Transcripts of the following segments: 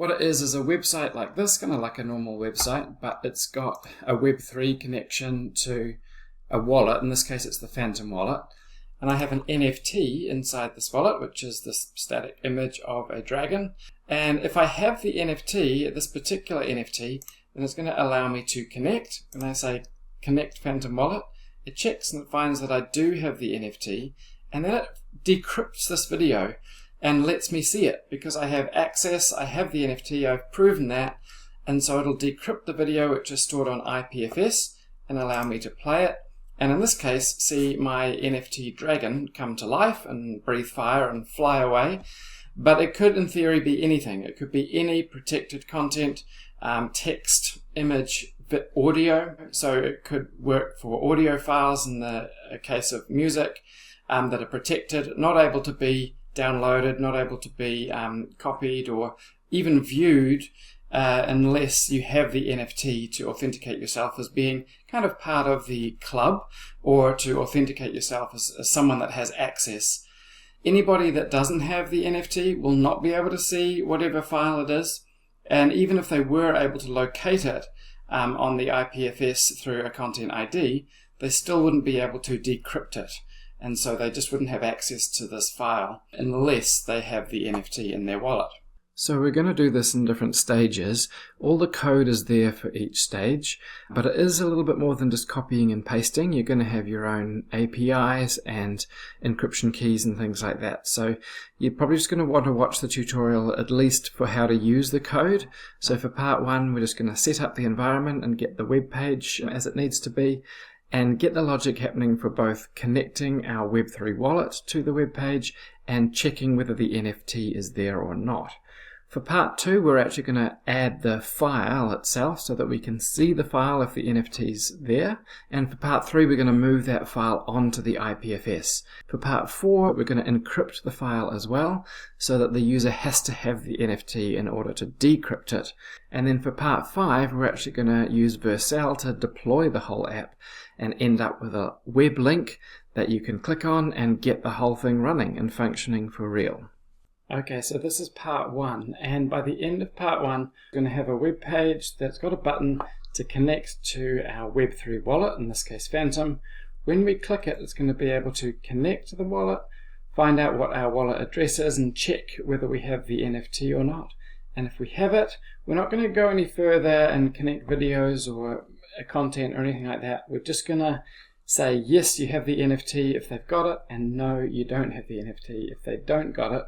What it is a website like this, kind of like a normal website, but it's got a Web3 connection to a wallet. In this case, it's the Phantom wallet. And I have an NFT inside this wallet, which is this static image of a dragon. And if I have the NFT, this particular NFT, then it's going to allow me to connect. When I say connect Phantom wallet, it checks and it finds that I do have the NFT, and then it decrypts this video and lets me see it because I have access, I have the NFT, I've proven that, and so it'll decrypt the video which is stored on IPFS and allow me to play it, and in this case see my NFT dragon come to life and breathe fire and fly away. But it could in theory be anything. It could be any protected content, text, image, audio, so it could work for audio files in the case of music that are protected, not able to be downloaded, not able to be copied or even viewed unless you have the NFT to authenticate yourself as being kind of part of the club, or to authenticate yourself as someone that has access. Anybody that doesn't have the NFT will not be able to see whatever file it is, and even if they were able to locate it on the IPFS through a content ID, they still wouldn't be able to decrypt it. And so they just wouldn't have access to this file unless they have the NFT in their wallet. So we're going to do this in different stages. All the code is there for each stage, but it is a little bit more than just copying and pasting. You're going to have your own APIs and encryption keys and things like that. So you're probably just going to want to watch the tutorial at least for how to use the code. So for part one, we're just going to set up the environment and get the web page as it needs to be, and get the logic happening for both connecting our Web3 wallet to the web page and checking whether the NFT is there or not. For part two, we're actually going to add the file itself so that we can see the file if the NFT's there. And for part three, we're going to move that file onto the IPFS. For part four, we're going to encrypt the file as well so that the user has to have the NFT in order to decrypt it. And then for part five, we're actually going to use Vercel to deploy the whole app and end up with a web link that you can click on and get the whole thing running and functioning for real. Okay, so this is part one, and by the end of part one, we're going to have a web page that's got a button to connect to our Web3 wallet, in this case Phantom. When we click it, it's going to be able to connect to the wallet, find out what our wallet address is, and check whether we have the NFT or not. And if we have it, we're not going to go any further and connect videos or content or anything like that. We're just going to say yes, you have the NFT if they've got it, and no, you don't have the NFT if they don't got it.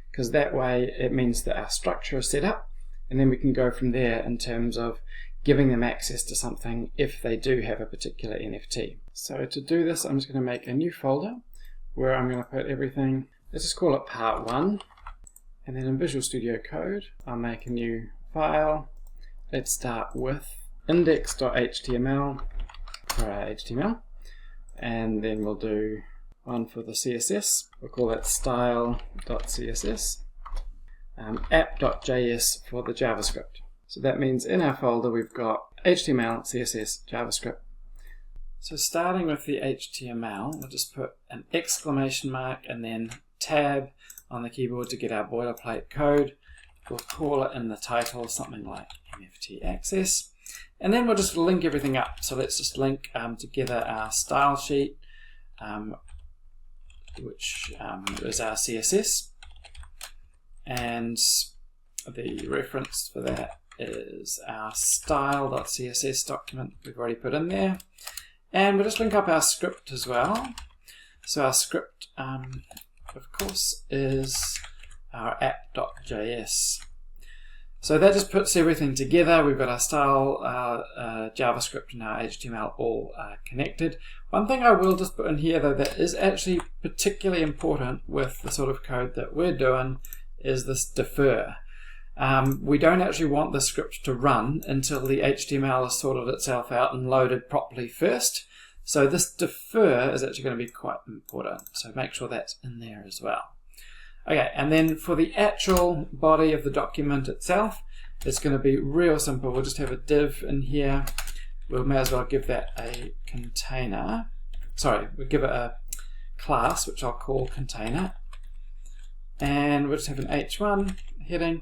Because that way it means that our structure is set up, and then we can go from there in terms of giving them access to something if they do have a particular NFT. So to do this, I'm just going to make a new folder where I'm going to put everything. Let's just call it part one, and then in Visual Studio Code I'll make a new file. Let's start with index.html for our HTML, and then we'll do one for the CSS. We'll call that style.css, app.js for the JavaScript. So that means in our folder we've got HTML, CSS, JavaScript. So starting with the HTML, we'll just put an exclamation mark and then tab on the keyboard to get our boilerplate code. We'll call it in the title something like NFT access, and then we'll just link everything up. So let's just link together our style sheet, which is our CSS, and the reference for that is our style.css document we've already put in there, and we'll just link up our script as well. So our script of course is our app.js. So that just puts everything together. We've got our style, our JavaScript and our HTML all connected. One thing I will just put in here though that is actually particularly important with the sort of code that we're doing is this defer. We don't actually want the script to run until the HTML has sorted itself out and loaded properly first. So this defer is actually going to be quite important. So make sure that's in there as well. Okay, and then for the actual body of the document itself, it's going to be real simple. We'll just have a div in here. We may as well give that a container. Sorry, we'll give it a class, which I'll call container. And we'll just have an h1 heading.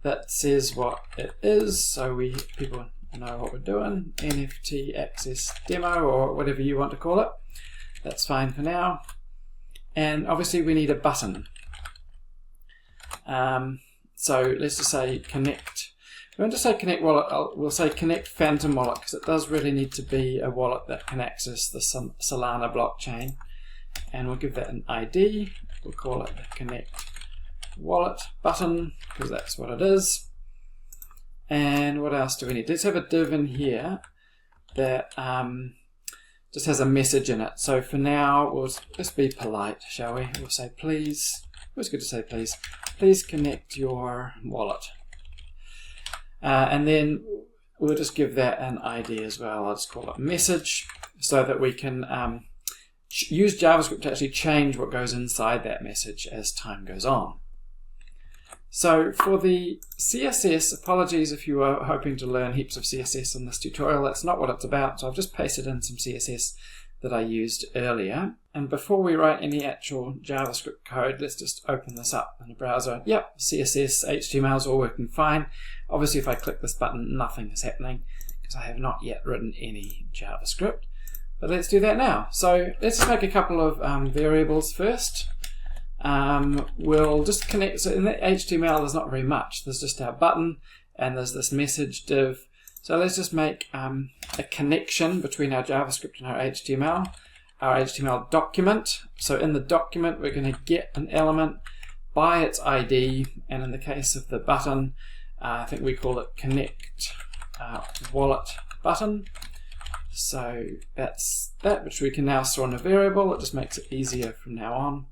that says what it is, so people know what we're doing. NFT access demo, or whatever you want to call it. That's fine for now. And obviously we need a button. So let's just say connect. We want to say connect wallet, we'll say connect Phantom wallet, because it does really need to be a wallet that can access the Solana blockchain. And we'll give that an ID. We'll call it the connect wallet button, because that's what it is. And what else do we need? Let's have a div in here that just has a message in it. So for now, we'll just be polite, shall we? We'll say please. It's good to say please. Please connect your wallet. And then we'll just give that an ID as well. I'll just call it message, so that we can use JavaScript to actually change what goes inside that message as time goes on. So for the CSS, apologies if you were hoping to learn heaps of CSS in this tutorial, that's not what it's about. So I've just pasted in some CSS that I used earlier. And before we write any actual JavaScript code, let's just open this up in the browser. Yep, CSS, HTML is all working fine. Obviously, if I click this button, nothing is happening because I have not yet written any JavaScript. But let's do that now. So let's just make a couple of variables first. We'll just connect. So in the HTML, there's not very much. There's just our button and there's this message div. So let's just make a connection between our JavaScript and our HTML document. So in the document, we're going to get an element by its ID, and in the case of the button, I think we call it connect wallet button. So that's that, which we can now store in a variable. It just makes it easier from now on.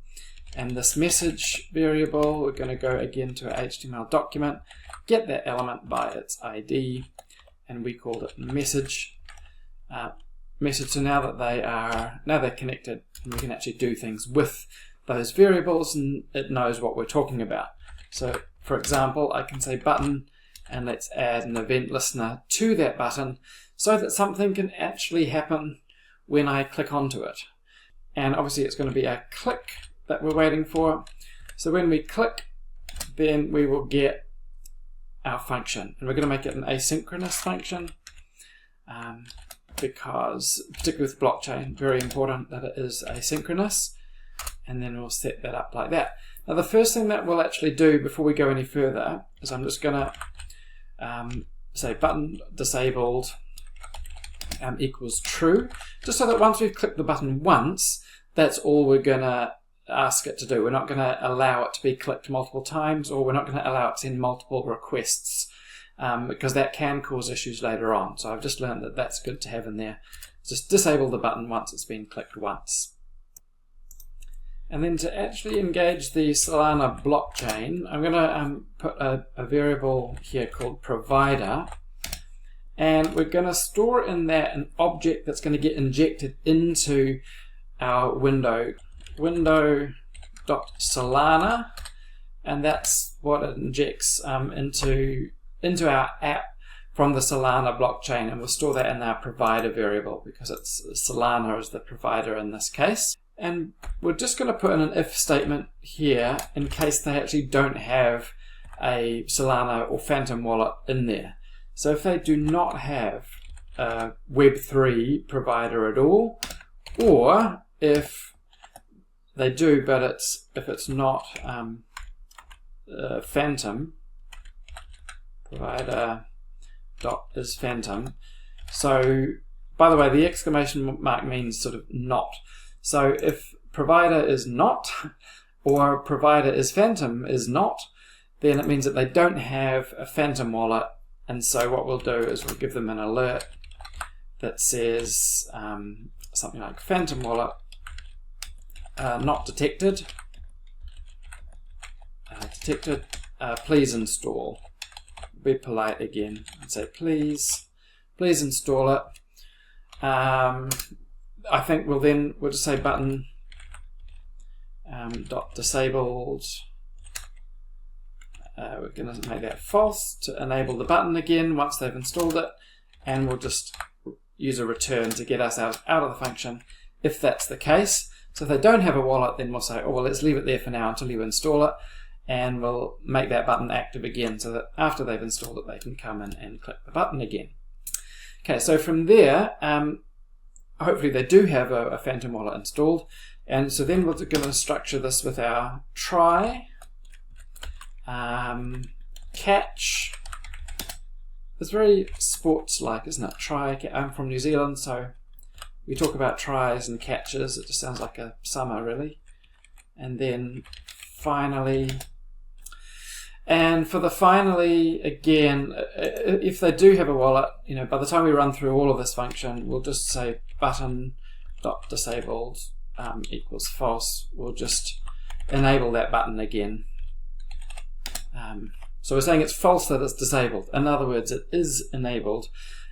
And this message variable, we're going to go again to our HTML document, get that element by its ID, and we called it message. So now that they're connected, and we can actually do things with those variables, and it knows what we're talking about. So for example, I can say button, and let's add an event listener to that button so that something can actually happen when I click onto it. And obviously it's going to be a click that we're waiting for. So when we click, then we will get our function, and we're going to make it an asynchronous function because, particularly with blockchain, very important that it is asynchronous, and then we'll set that up like that. Now the first thing that we'll actually do before we go any further is I'm just going to say button disabled equals true, just so that once we've clicked the button once, that's all we're going to ask it to do. We're not going to allow it to be clicked multiple times, or we're not going to allow it to send multiple requests, because that can cause issues later on. So I've just learned that that's good to have in there. Just disable the button once it's been clicked once. And then to actually engage the Solana blockchain, I'm going to put a variable here called provider, and we're going to store in that an object that's going to get injected into our window.solana, and that's what it injects into our app from the Solana blockchain, and we'll store that in our provider variable because it's Solana is the provider in this case. And we're just going to put in an if statement here in case they actually don't have a Solana or Phantom wallet in there. So if they do not have a Web3 provider at all, or if they do, but if it's not Phantom, provider dot is Phantom. So by the way, the exclamation mark means sort of not. So if provider is not, or provider is Phantom is not, then it means that they don't have a Phantom wallet. And so what we'll do is we'll give them an alert that says something like Phantom wallet not detected. Please install. Be polite again and say please install it. I think we'll just say button dot disabled. We're going to make that false to enable the button again once they've installed it, and we'll just use a return to get us out of the function if that's the case. So if they don't have a wallet, then we'll say, oh well, let's leave it there for now until you install it, and we'll make that button active again so that after they've installed it, they can come in and click the button again. Okay, so from there, hopefully they do have a Phantom wallet installed, and so then we're going to structure this with our try, catch. It's very sports-like, isn't it? Try. I'm from New Zealand, so we talk about tries and catches. It just sounds like a summer, really. And then finally, and for the finally, again, if they do have a wallet, by the time we run through all of this function, we'll just say button.disabled equals false. We'll just enable that button again. So we're saying it's false that it's disabled. In other words, it is enabled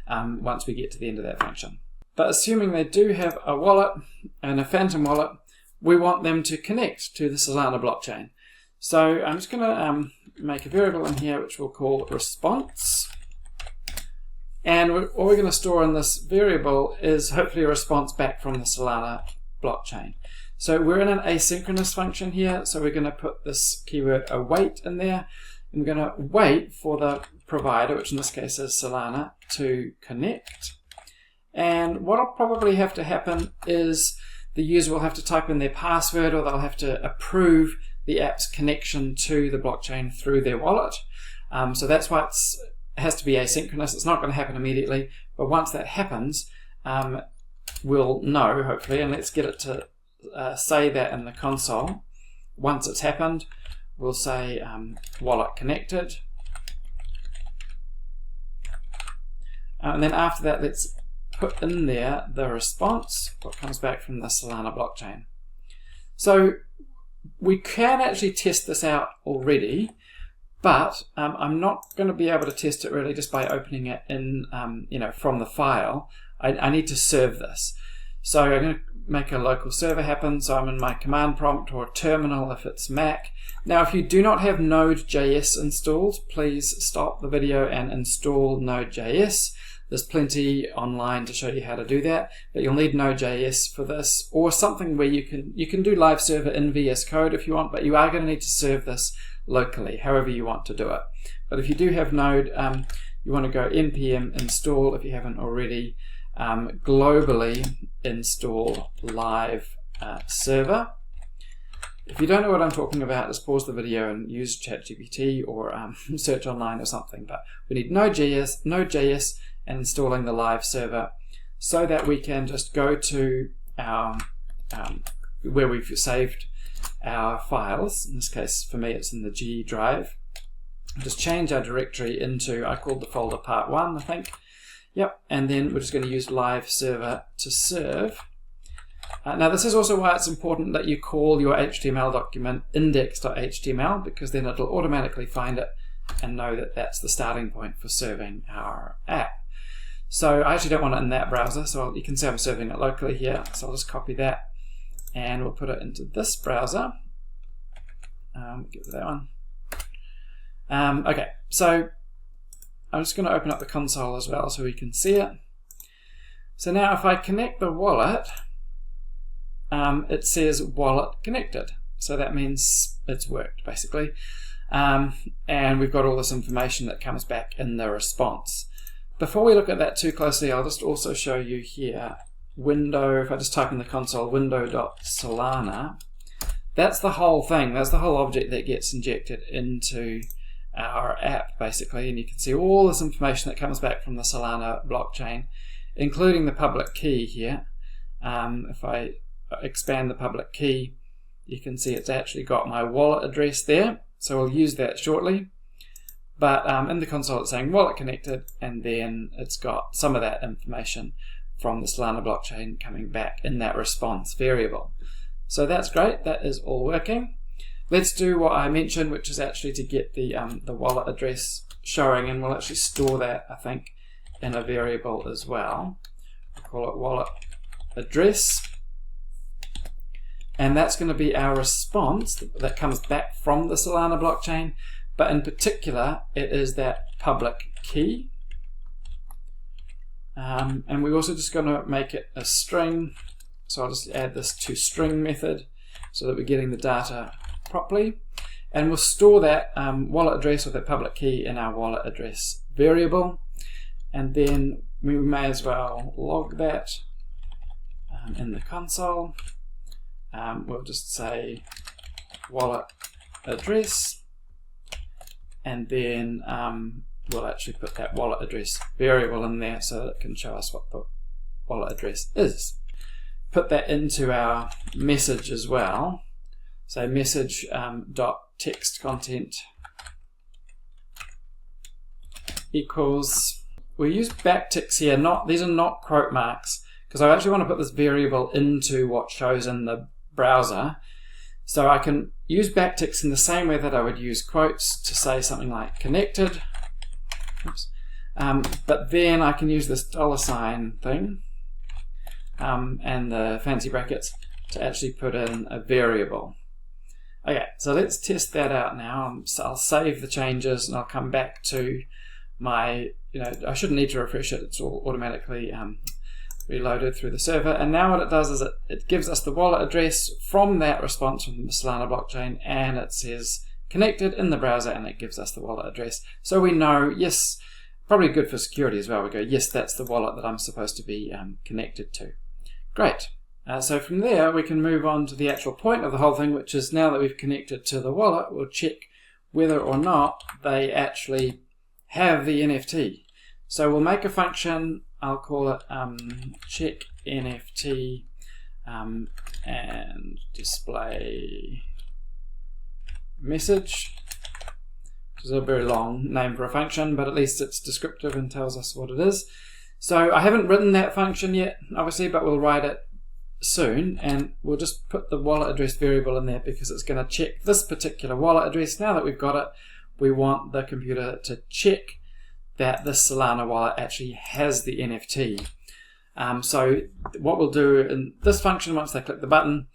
once we get to the end of that function. But assuming they do have a wallet and a Phantom wallet, we want them to connect to the Solana blockchain. So I'm just going to make a variable in here which we'll call response. And what we're going to store in this variable is hopefully a response back from the Solana blockchain. So we're in an asynchronous function here, so we're going to put this keyword await in there. And we're going to wait for the provider, which in this case is Solana, to connect. And what will probably have to happen is the user will have to type in their password, or they'll have to approve the app's connection to the blockchain through their wallet. So that's why it has to be asynchronous. It's not going to happen immediately, but once that happens, we'll know, hopefully, and let's get it to say that in the console. Once it's happened, we'll say wallet connected. And then after that, let's put in there the response, what comes back from the Solana blockchain. So we can actually test this out already, but I'm not going to be able to test it really just by opening it in, from the file. I need to serve this. So I'm going to make a local server happen. So I'm in my command prompt or terminal if it's Mac. Now, if you do not have Node.js installed, please stop the video and install Node.js. There's plenty online to show you how to do that, but you'll need Node.js for this, or something where you can do live server in VS Code if you want, but you are going to need to serve this locally, however you want to do it. But if you do have Node, you want to go npm install if you haven't already. Globally install live server. If you don't know what I'm talking about, just pause the video and use ChatGPT or search online or something. But we need Node.js and installing the live server so that we can just go to our where we've saved our files. In this case, for me, it's in the G drive. Just change our directory into, I called the folder part 1, I think. Yep, and then we're just going to use live server to serve. Now this is also why it's important that you call your HTML document index.html, because then it'll automatically find it and know that that's the starting point for serving our app. So I actually don't want it in that browser, so you can see I'm serving it locally here. So I'll just copy that and we'll put it into this browser. Get to that one. Okay, so I'm just going to open up the console as well so we can see it. So now if I connect the wallet, it says wallet connected. So that means it's worked, basically. And we've got all this information that comes back in the response. Before we look at that too closely, I'll just also show you here window, if I just type in the console window.solana, that's the whole thing. That's the whole object that gets injected into our app, basically, and you can see all this information that comes back from the Solana blockchain, including the public key here. If I expand the public key, you can see it's actually got my wallet address there, so we'll use that shortly. But in the console it's saying wallet connected, and then it's got some of that information from the Solana blockchain coming back in that response variable. So that's great, that is all working. Let's do what I mentioned, which is actually to get the wallet address showing, and we'll actually store that, I think, in a variable as well. We'll call it wallet address. And that's going to be our response that comes back from the Solana blockchain, but in particular, it is that public key. And we're also just going to make it a string. So I'll just add this to string method so that we're getting the data properly. and we'll store that wallet address with that public key in our wallet address variable, and then we may as well log that in the console. We'll just say wallet address, and then we'll actually put that wallet address variable in there so that it can show us what the wallet address is. Put that into our message as well. So message dot text content equals, we use backticks here, these are not quote marks, because I actually want to put this variable into what shows in the browser. So I can use backticks in the same way that I would use quotes to say something like connected. Oops. But then I can use this $sign thing and the fancy brackets to actually put in a variable. Okay, so let's test that out now. So I'll save the changes and I'll come back to my, I shouldn't need to refresh it, it's all automatically reloaded through the server. And now what it does is it gives us the wallet address from that response from the Solana blockchain, and it says connected in the browser, and it gives us the wallet address. So we know, yes, probably good for security as well. We go, yes, that's the wallet that I'm supposed to be connected to. Great. So from there, we can move on to the actual point of the whole thing, which is now that we've connected to the wallet, we'll check whether or not they actually have the NFT. So we'll make a function, I'll call it check NFT and display message, which is a very long name for a function, but at least it's descriptive and tells us what it is. So I haven't written that function yet, obviously, but we'll write it soon, and we'll just put the wallet address variable in there because it's going to check this particular wallet address. Now that we've got it, we want the computer to check that this Solana wallet actually has the NFT. So what we'll do in this function, once they click the button,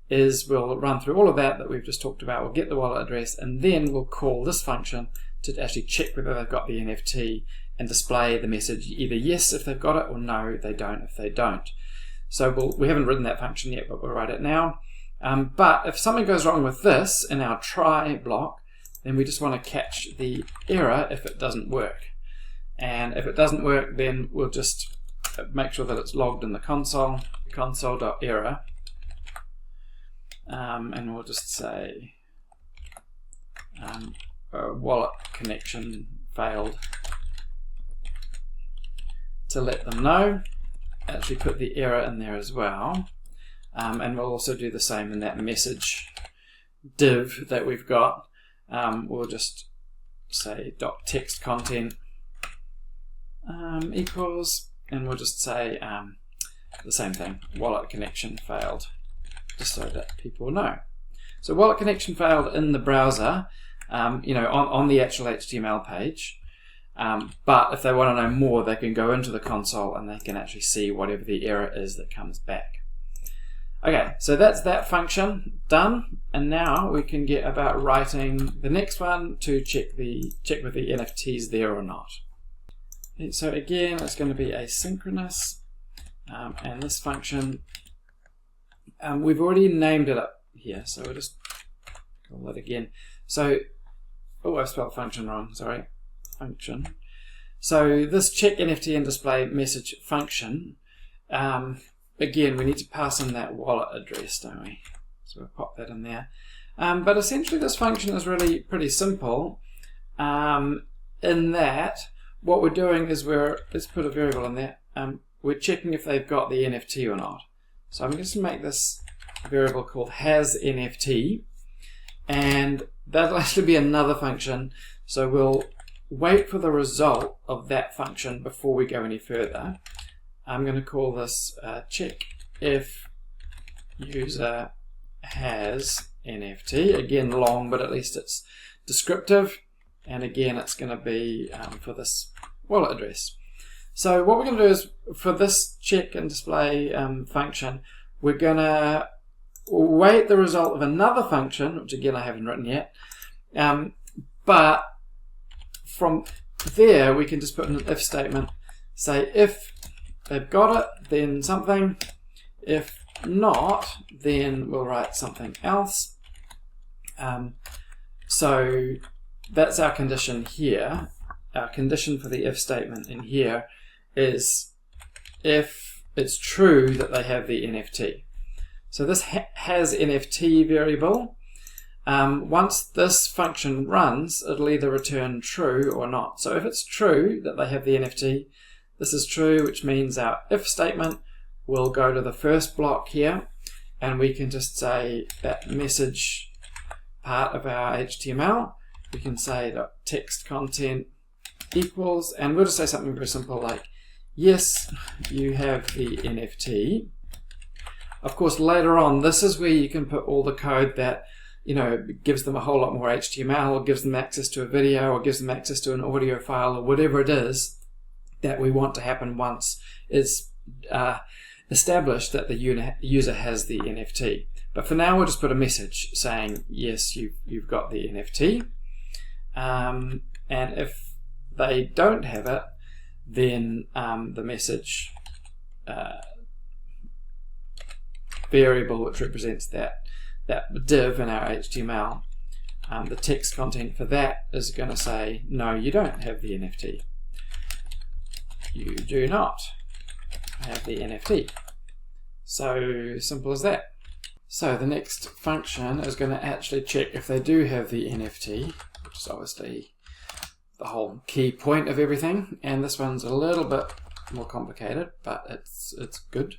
is we'll run through all of that we've just talked about. We'll get the wallet address, and then we'll call this function to actually check whether they've got the NFT and display the message either yes if they've got it, or no, they don't if they don't. So we haven't written that function yet, but we'll write it now. But if something goes wrong with this in our try block, then we just want to catch the error if it doesn't work. And if it doesn't work, then we'll just make sure that it's logged in the console, console.error. And we'll just say wallet connection failed to let them know. Actually put the error in there as well. And we'll also do the same in that message div that we've got. We'll just say .text content equals, and we'll just say the same thing, wallet connection failed, just so that people know. So wallet connection failed in the browser, on the actual HTML page. But if they want to know more, they can go into the console and they can actually see whatever the error is that comes back. Okay, so that's that function done, and now we can get about writing the next one to check with the NFTs there or not. And so again, it's going to be asynchronous, and this function, we've already named it up here, so we'll just call that again. So, oh, I've spelled function wrong, sorry. Function. So this check NFT and display message function, again, we need to pass in that wallet address, don't we? So we'll pop that in there. But essentially this function is really pretty simple, in that what we're doing is let's put a variable in there, we're checking if they've got the NFT or not. So I'm going to make this variable called has NFT, and that'll actually be another function, so we'll wait for the result of that function before we go any further. I'm going to call this check if user has NFT. Again, long, but at least it's descriptive. And again, it's going to be for this wallet address. So what we're going to do is, for this check and display function, we're going to wait the result of another function, which again I haven't written yet. But from there, we can just put in an if statement, say if they've got it, then something. If not, then we'll write something else. So that's our condition here. Our condition for the if statement in here is if it's true that they have the NFT. So this has NFT variable. Once this function runs, it'll either return true or not. So if it's true that they have the NFT, this is true, which means our if statement will go to the first block here, and we can just say that message part of our HTML, we can say that text content equals, and we'll just say something very simple like, yes, you have the NFT. Of course, later on, this is where you can put all the code that, you know, gives them a whole lot more HTML, or gives them access to a video, or gives them access to an audio file, or whatever it is that we want to happen once it's established that the user has the NFT. But for now, we'll just put a message saying, yes, you've got the NFT. And if they don't have it, then the message variable, which represents that div in our HTML, the text content for that is going to say, no, you don't have the NFT. You do not have the NFT. So simple as that. So the next function is going to actually check if they do have the NFT, which is obviously the whole key point of everything. And this one's a little bit more complicated, but it's good.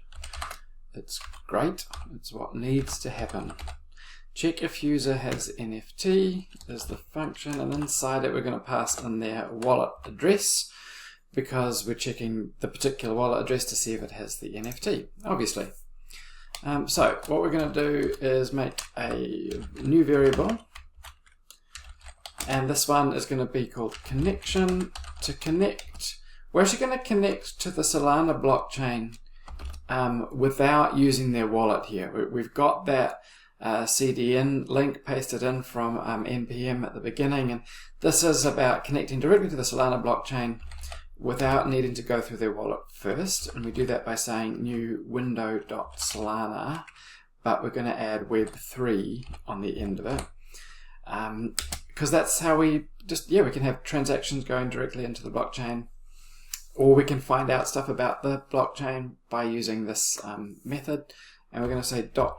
It's great. It's what needs to happen. Check if user has NFT is the function, and inside it we're going to pass in their wallet address, because we're checking the particular wallet address to see if it has the NFT, obviously. So what we're going to do is make a new variable, and this one is going to be called connection. To connect, we're actually going to connect to the Solana blockchain without using their wallet here. We've got that CDN link pasted in from NPM at the beginning, and this is about connecting directly to the Solana blockchain without needing to go through their wallet first. And we do that by saying new window.solana, but we're going to add web3 on the end of it, because that's how we we can have transactions going directly into the blockchain, or we can find out stuff about the blockchain by using this method. And we're going to say dot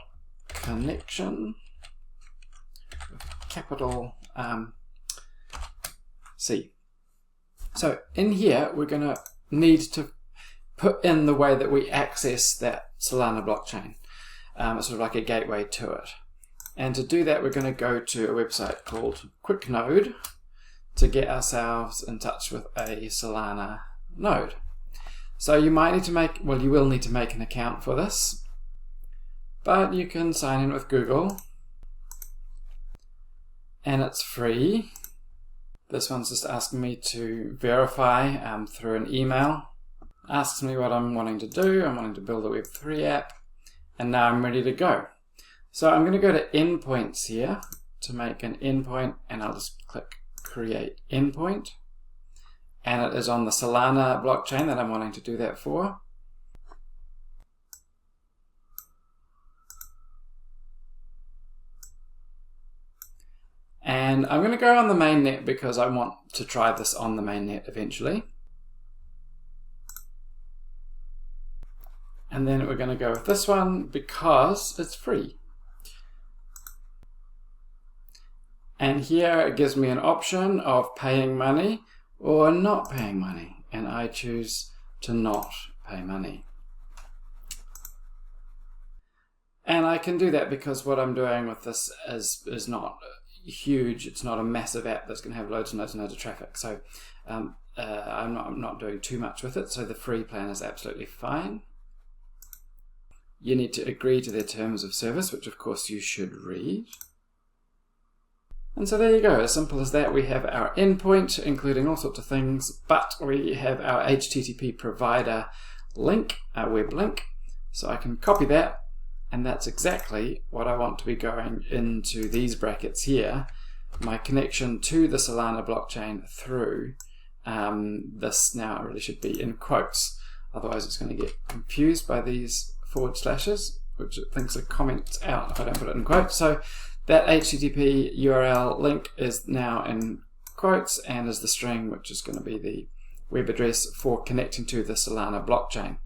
connection, capital C. So in here, we're going to need to put in the way that we access that Solana blockchain. It's sort of like a gateway to it. And to do that, we're going to go to a website called Quicknode to get ourselves in touch with a Solana node. So you might need to you will need to make an account for this, but you can sign in with Google, and it's free. This one's just asking me to verify through an email. Asks me what I'm wanting to do. I'm wanting to build a Web3 app, and now I'm ready to go. So I'm going to go to endpoints here to make an endpoint, and I'll just click create endpoint. And it is on the Solana blockchain that I'm wanting to do that for. And I'm going to go on the mainnet because I want to try this on the mainnet eventually. And then we're going to go with this one because it's free. And here it gives me an option of paying money or not paying money. And I choose to not pay money. And I can do that because what I'm doing with this is not huge. It's not a massive app that's going to have loads and loads and loads of traffic. So I'm not doing too much with it. So the free plan is absolutely fine. You need to agree to their terms of service, which of course you should read. And so there you go, as simple as that. We have our endpoint, including all sorts of things, but we have our HTTP provider link, our web link. So I can copy that, and that's exactly what I want to be going into these brackets here, my connection to the Solana blockchain through this. Now it really should be in quotes, otherwise it's going to get confused by these /, which it thinks a comment out if I don't put it in quotes. So That HTTP URL link is now in quotes and is the string, which is going to be the web address for connecting to the Solana blockchain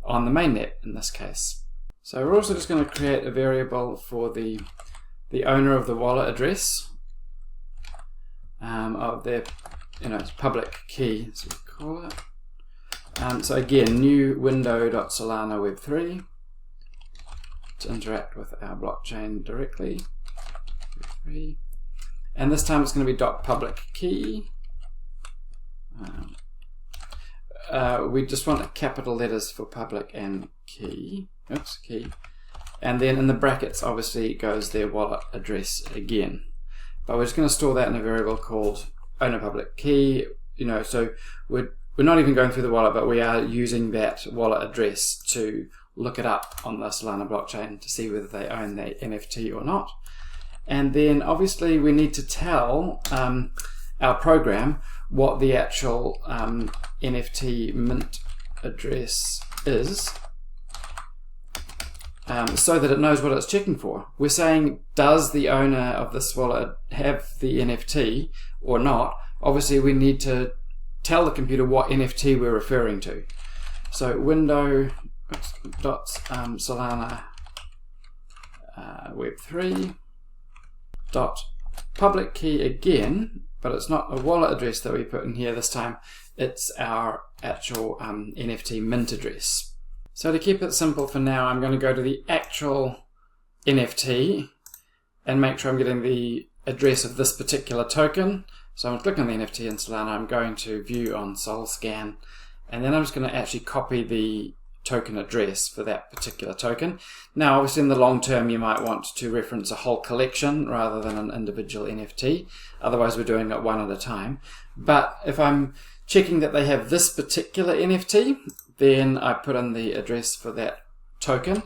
on the mainnet in this case. So we're also just going to create a variable for the owner of the wallet address of their public key, as we call it. So again, new window.solana web3 to interact with our blockchain directly. Web3. And this time it's going to be .public key. We just want capital letters for public and key. Oops, key. And then in the brackets, obviously, goes their wallet address again. But we're just going to store that in a variable called owner public key. So we're not even going through the wallet, but we are using that wallet address to look it up on the Solana blockchain to see whether they own the NFT or not. And then obviously we need to tell our program what the actual NFT mint address is, so that it knows what it's checking for. We're saying, does the owner of this wallet have the NFT or not? Obviously we need to tell the computer what NFT we're referring to. So window.solana web3 public key again, but it's not a wallet address that we put in here this time, it's our actual NFT mint address. So to keep it simple for now, I'm going to go to the actual NFT and make sure I'm getting the address of this particular token. So I'm going to click on the NFT in Solana, I'm going to view on SolScan, and then I'm just going to actually copy the token address for that particular token. Now obviously in the long term you might want to reference a whole collection rather than an individual NFT, otherwise we're doing it one at a time. But if I'm checking that they have this particular NFT, then I put in the address for that token.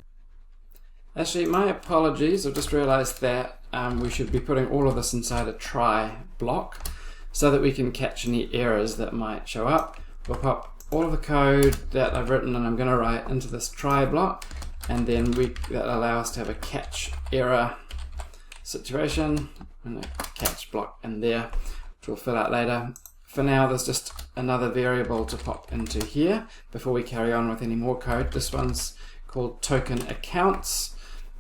Actually, my apologies, I've just realized that we should be putting all of this inside a try block so that we can catch any errors that might show up. We'll pop all of the code that I've written and I'm going to write into this try block, and then that allow us to have a catch error situation and a catch block in there, which we'll fill out later. For now, there's just another variable to pop into here before we carry on with any more code. This one's called token accounts,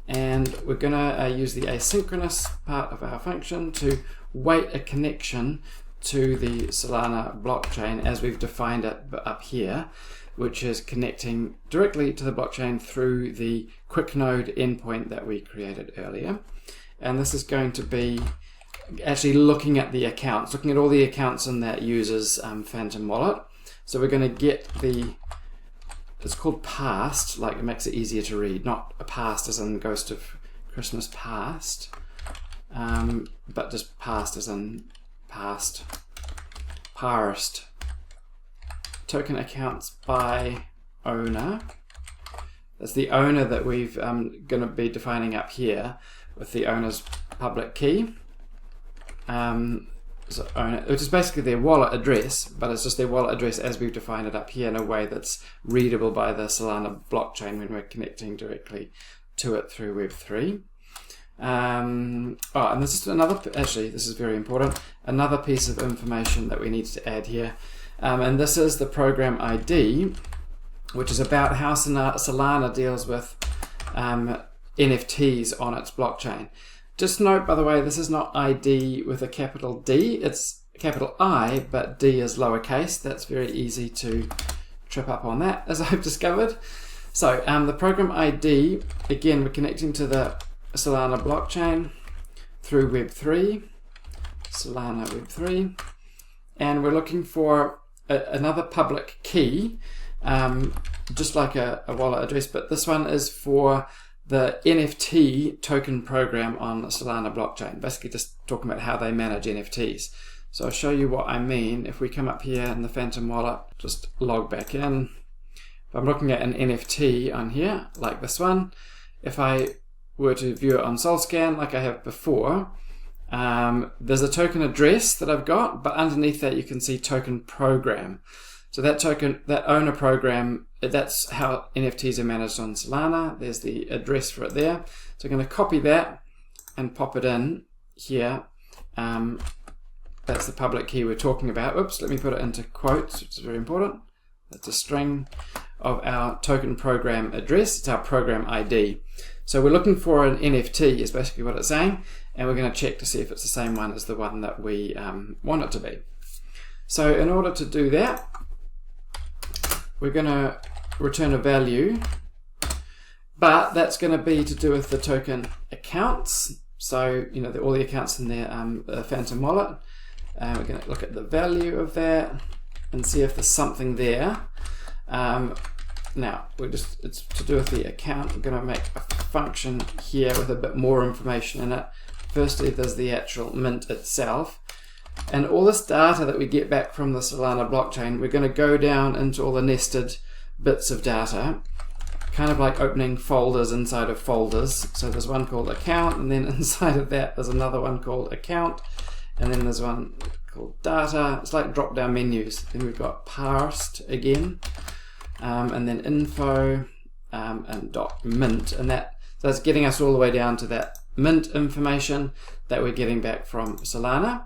and we're going to use the asynchronous part of our function to wait a connection to the Solana blockchain as we've defined it up here, which is connecting directly to the blockchain through the Quicknode endpoint that we created earlier. And this is going to be actually looking at the accounts, looking at all the accounts in that user's Phantom wallet. So we're going to get it's called past, like it makes it easier to read, not a past as in Ghost of Christmas Past, but just past as in past, parsed. Token accounts by owner. That's the owner that we've going to be defining up here with the owner's public key. So owner, which is basically their wallet address, but it's just their wallet address as we've defined it up here in a way that's readable by the Solana blockchain when we're connecting directly to it through Web3. And this is actually this is very important, another piece of information that we need to add here, and this is the program ID, which is about how Solana deals with NFTs on its blockchain. Just note, by the way, this is not ID with a capital D, it's capital I, but D is lowercase. That's very easy to trip up on that, as I've discovered. So the program ID, again, we're connecting to the Solana blockchain through Web3, Solana Web3, and we're looking for another public key, just like a wallet address, but this one is for the NFT token program on the Solana blockchain, basically just talking about how they manage NFTs. So I'll show you what I mean. If we come up here in the Phantom wallet, just log back in. If I'm looking at an NFT on here, like this one, if I were to view it on SolScan like I have before, there's a token address that I've got, but underneath that you can see token program. So that token, that owner program, that's how NFTs are managed on Solana. There's the address for it there. So I'm going to copy that and pop it in here. That's the public key we're talking about. Oops, let me put it into quotes, which is very important. That's a string of our token program address. It's our program ID. So we're looking for an NFT is basically what it's saying, and we're going to check to see if it's the same one as the one that we want it to be. So in order to do that, we're going to return a value, but that's going to be to do with the token accounts. So, you know, all the accounts in their Phantom wallet. We're going to look at the value of that and see if there's something there. Now, it's to do with the account. We're going to make a function here with a bit more information in it. Firstly, there's the actual mint itself. And all this data that we get back from the Solana blockchain, we're going to go down into all the nested bits of data, kind of like opening folders inside of folders. So there's one called account, and then inside of that there's another one called account, and then there's one called data. It's like drop-down menus. Then we've got parsed again, and then info, and .mint, and that's getting us all the way down to that mint information that we're getting back from Solana.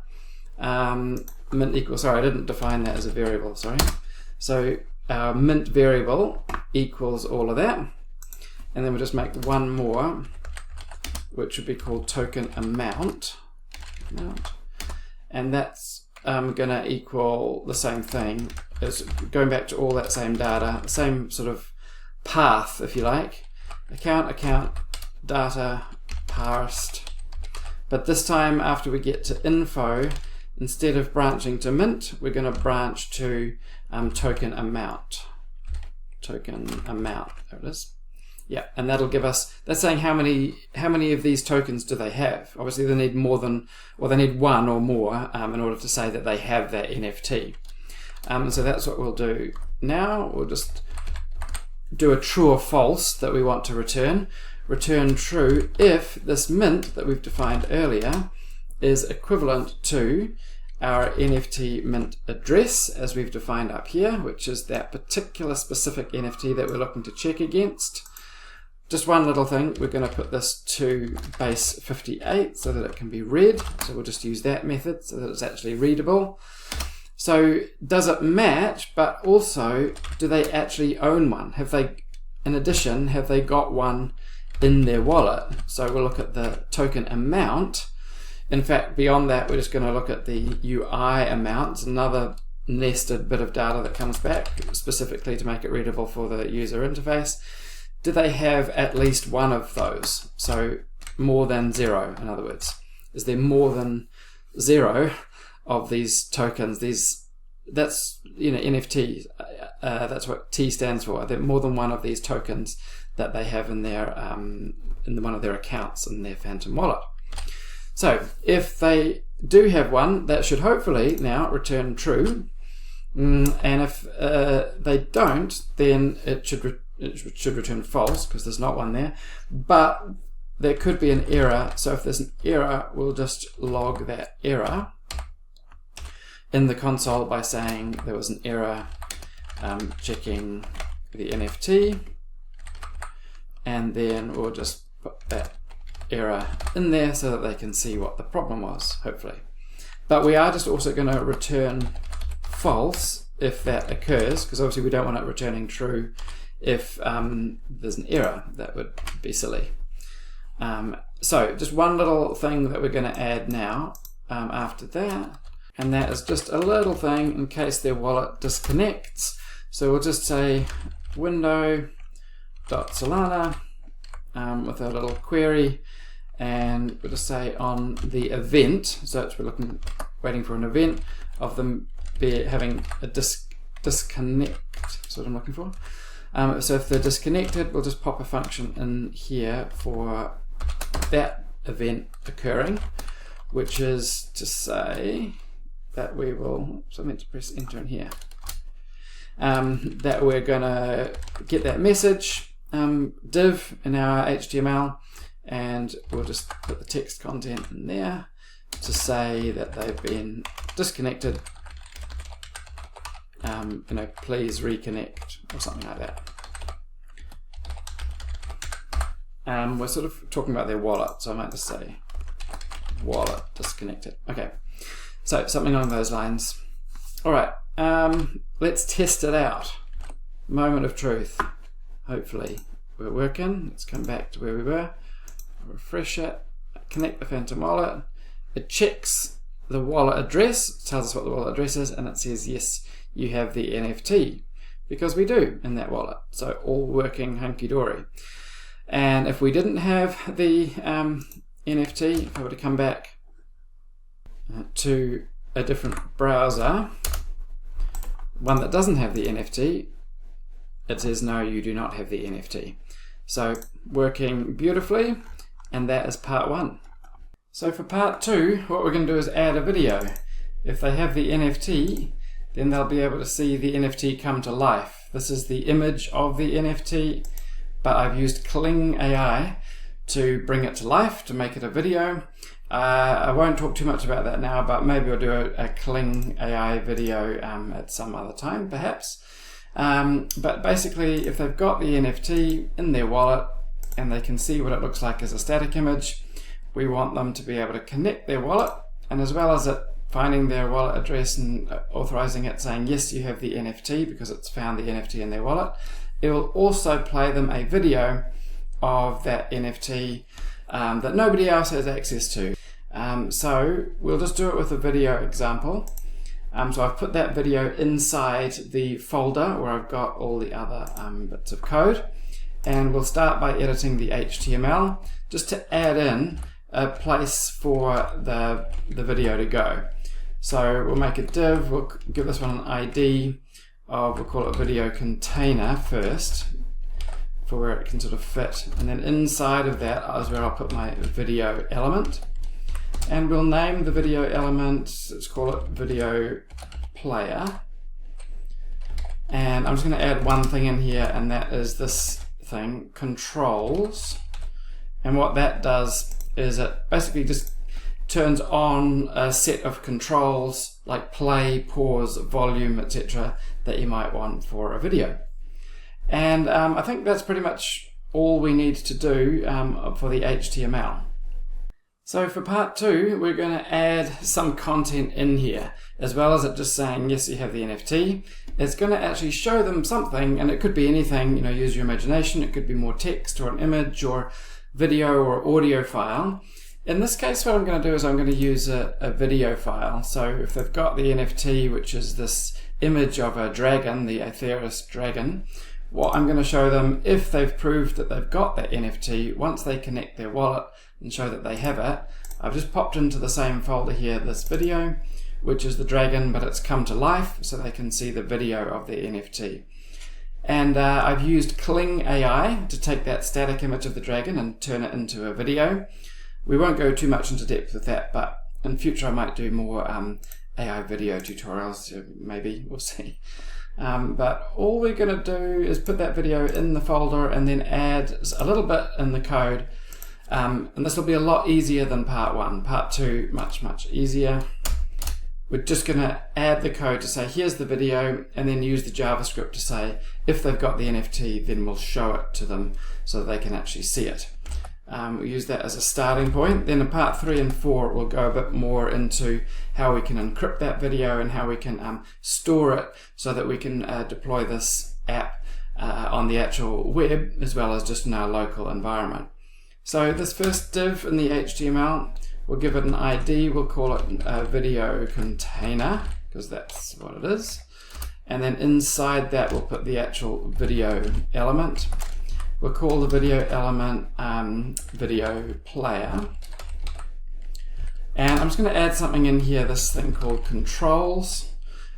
Mint equals, sorry, I didn't define that as a variable, sorry. So our mint variable equals all of that, and then we'll just make one more, which would be called token amount. And that's going to equal the same thing. It's going back to all that same data, the same sort of path, if you like. Account, data, parsed. But this time, after we get to info, instead of branching to mint, we're going to branch to token amount. Token amount, there it is. Yeah, and that'll give us, that's saying how many of these tokens do they have. Obviously they need more than, or they need one or more in order to say that they have that NFT. So that's what we'll do now. We'll just do a true or false that we want to return. Return true if this mint that we've defined earlier is equivalent to our NFT mint address as we've defined up here, which is that particular specific NFT that we're looking to check against. Just one little thing, we're going to put this to base 58 so that it can be read. So we'll just use that method so that it's actually readable. So does it match, but also do they actually own one? Have they, in addition, have they got one in their wallet? So we'll look at the token amount. In fact, beyond that, we're just going to look at the UI amount. It's another nested bit of data that comes back specifically to make it readable for the user interface. Do they have at least one of those? So more than 0, in other words. Is there more than 0 of these tokens? That's, you know, NFT. That's what T stands for. There more than one of these tokens that they have in their in one of their accounts in their Phantom wallet. So if they do have one, that should hopefully now return true. And if they don't, then it should return false because there's not one there. But there could be an error. So if there's an error, we'll just log that error in the console by saying there was an error checking the NFT. And then we'll just put that error in there so that they can see what the problem was, hopefully. But we are just also going to return false if that occurs, because obviously we don't want it returning true if there's an error. That would be silly. So just one little thing that we're going to add now after that, and that is just a little thing in case their wallet disconnects. So we'll just say window.solana with a little query, and we'll just say on the event, so we're waiting for an event of them having a disconnect, that's what I'm looking for. So if they're disconnected, we'll just pop a function in here for that event occurring, which is to say that we will, so I meant to press enter in here, that we're going to get that message div in our HTML, and we'll just put the text content in there to say that they've been disconnected. Please reconnect or something like that. We're sort of talking about their wallet, so I might just say wallet disconnected. Okay, so something along those lines. All right, let's test it out. Moment of truth. Hopefully we're working. Let's come back to where we were. Refresh it. Connect the Phantom wallet. It checks the wallet address, tells us what the wallet address is, and it says yes, you have the NFT, because we do in that wallet. So all working hunky-dory. And if we didn't have the NFT, if I were to come back to a different browser, one that doesn't have the NFT, it says no, you do not have the NFT. So working beautifully, and that is part 1. So for part 2, what we're going to do is add a video. If they have the NFT, then they'll be able to see the NFT come to life. This is the image of the NFT, but I've used Kling AI to bring it to life, to make it a video. I won't talk too much about that now, but maybe I'll do a Kling AI video at some other time, perhaps. But basically, if they've got the NFT in their wallet and they can see what it looks like as a static image, we want them to be able to connect their wallet, and as well as it finding their wallet address and authorizing it saying yes, you have the NFT because it's found the NFT in their wallet, it will also play them a video of that NFT that nobody else has access to. So we'll just do it with a video example. So I've put that video inside the folder where I've got all the other bits of code, and we'll start by editing the HTML just to add in a place for the video to go. So we'll make a div, we'll give this one an ID of, we'll call it video container first, for where it can sort of fit, and then inside of that is where I'll put my video element, and we'll name the video element, let's call it video player, and I'm just going to add one thing in here, and that is this thing, controls, and what that does is it basically just turns on a set of controls like play, pause, volume, etc. that you might want for a video. And I think that's pretty much all we need to do for the HTML. So for part 2, we're going to add some content in here, as well as it just saying, yes, you have the NFT. It's going to actually show them something, and it could be anything, use your imagination. It could be more text or an image or video or audio file. In this case, what I'm going to do is I'm going to use a video file. So if they've got the NFT, which is this image of a dragon, the Atheris dragon, what I'm going to show them, if they've proved that they've got that NFT, once they connect their wallet and show that they have it, I've just popped into the same folder here this video, which is the dragon, but it's come to life so they can see the video of the NFT. And I've used Kling AI to take that static image of the dragon and turn it into a video. We won't go too much into depth with that, but in future I might do more AI video tutorials, maybe, we'll see. But all we're going to do is put that video in the folder and then add a little bit in the code. And this will be a lot easier than part 1. Part 2, much, much easier. We're just going to add the code to say, here's the video, and then use the JavaScript to say, if they've got the NFT, then we'll show it to them so that they can actually see it. We'll use that as a starting point. Then in part 3 and 4, we'll go a bit more into how we can encrypt that video and how we can store it so that we can deploy this app on the actual web as well as just in our local environment. So this first div in the HTML, we'll give it an ID, we'll call it a video container, because that's what it is. And then inside that, we'll put the actual video element. We'll call the video element video player. And I'm just going to add something in here, this thing called controls.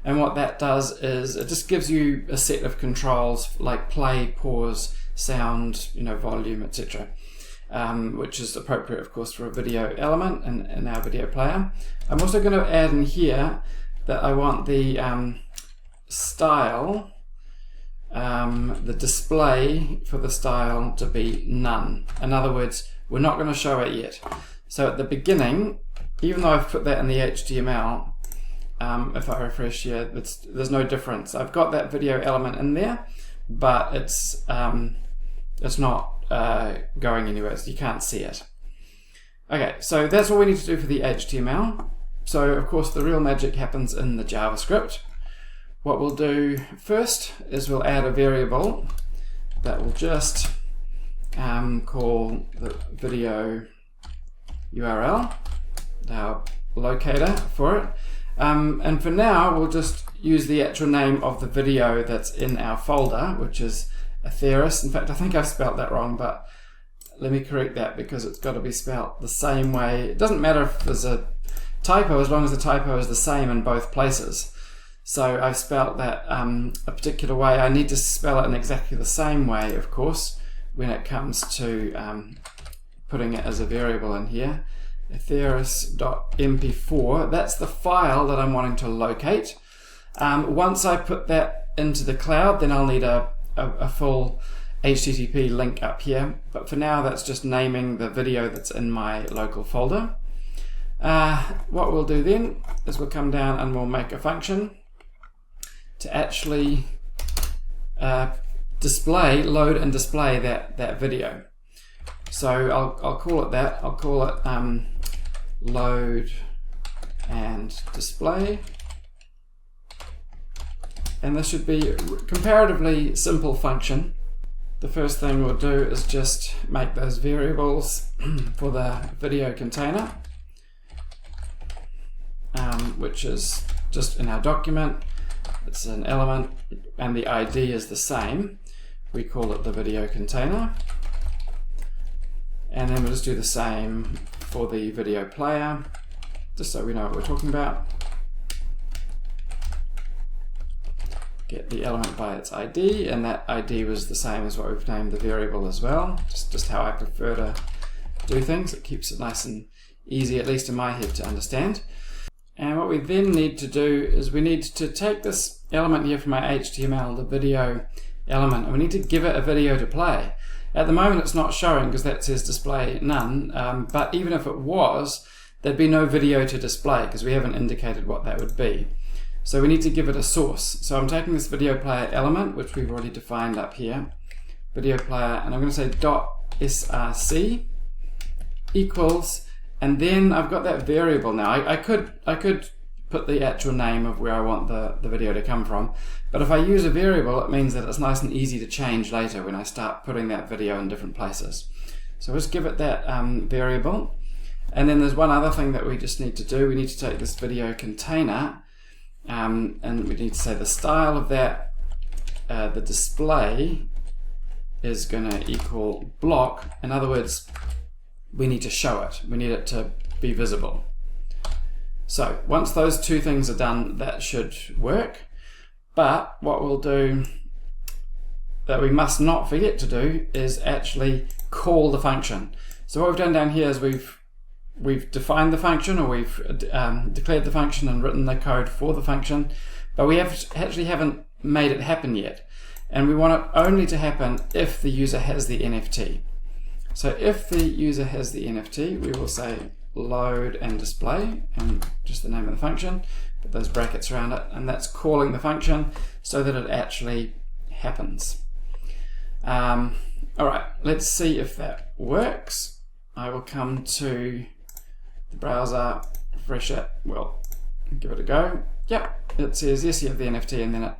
And what that does is it just gives you a set of controls like play, pause, sound, volume, etc. Which is appropriate, of course, for a video element in our video player. I'm also going to add in here that I want the style, the display for the style to be none. In other words, we're not going to show it yet. So at the beginning, even though I've put that in the HTML, if I refresh here, there's no difference. I've got that video element in there, but it's not going anywhere, so you can't see it. Okay, so that's what we need to do for the HTML. So of course the real magic happens in the JavaScript. What we'll do first is we'll add a variable that will just call the video URL, our locator for it. And for now, we'll just use the actual name of the video that's in our folder, which is Atheris. In fact, I think I've spelt that wrong, but let me correct that because it's got to be spelt the same way. It doesn't matter if there's a typo as long as the typo is the same in both places. So I've spelt that a particular way. I need to spell it in exactly the same way, of course, when it comes to putting it as a variable in here. Atheris.mp4, that's the file that I'm wanting to locate. Once I put that into the cloud, then I'll need a full HTTP link up here. But for now, that's just naming the video that's in my local folder. What we'll do then is we'll come down and we'll make a function to actually load and display that video. So I'll call it that. I'll call it load and display. And this should be a comparatively simple function. The first thing we'll do is just make those variables for the video container, which is just in our document. It's an element and the ID is the same. We call it the video container. And then we'll just do the same for the video player, just so we know what we're talking about. Get the element by its ID, and that ID was the same as what we've named the variable as well. Just how I prefer to do things. It keeps it nice and easy, at least in my head, to understand. And what we then need to do is we need to take this element here from my HTML, the video element, and we need to give it a video to play. At the moment it's not showing because that says display none, but even if it was, there'd be no video to display because we haven't indicated what that would be. So we need to give it a source. So I'm taking this video player element, which we've already defined up here, video player, and I'm going to say .src equals, and then I've got that variable now. I could put the actual name of where I want the video to come from, but if I use a variable, it means that it's nice and easy to change later when I start putting that video in different places. So let's give it that variable. And then there's one other thing that we just need to do. We need to take this video container and we need to say the style of that, the display is going to equal block. In other words, we need to show it. We need it to be visible. So once those two things are done, that should work. But what we'll do that we must not forget to do is actually call the function. So what we've done down here is we've defined the function, or we've declared the function and written the code for the function, but we actually haven't made it happen yet. And we want it only to happen if the user has the NFT. So if the user has the NFT, we will say load and display, and just the name of the function, put those brackets around it, and that's calling the function so that it actually happens. Alright, let's see if that works. I will come to the browser, refresh it, well, give it a go. Yep, it says yes, you have the NFT, and then it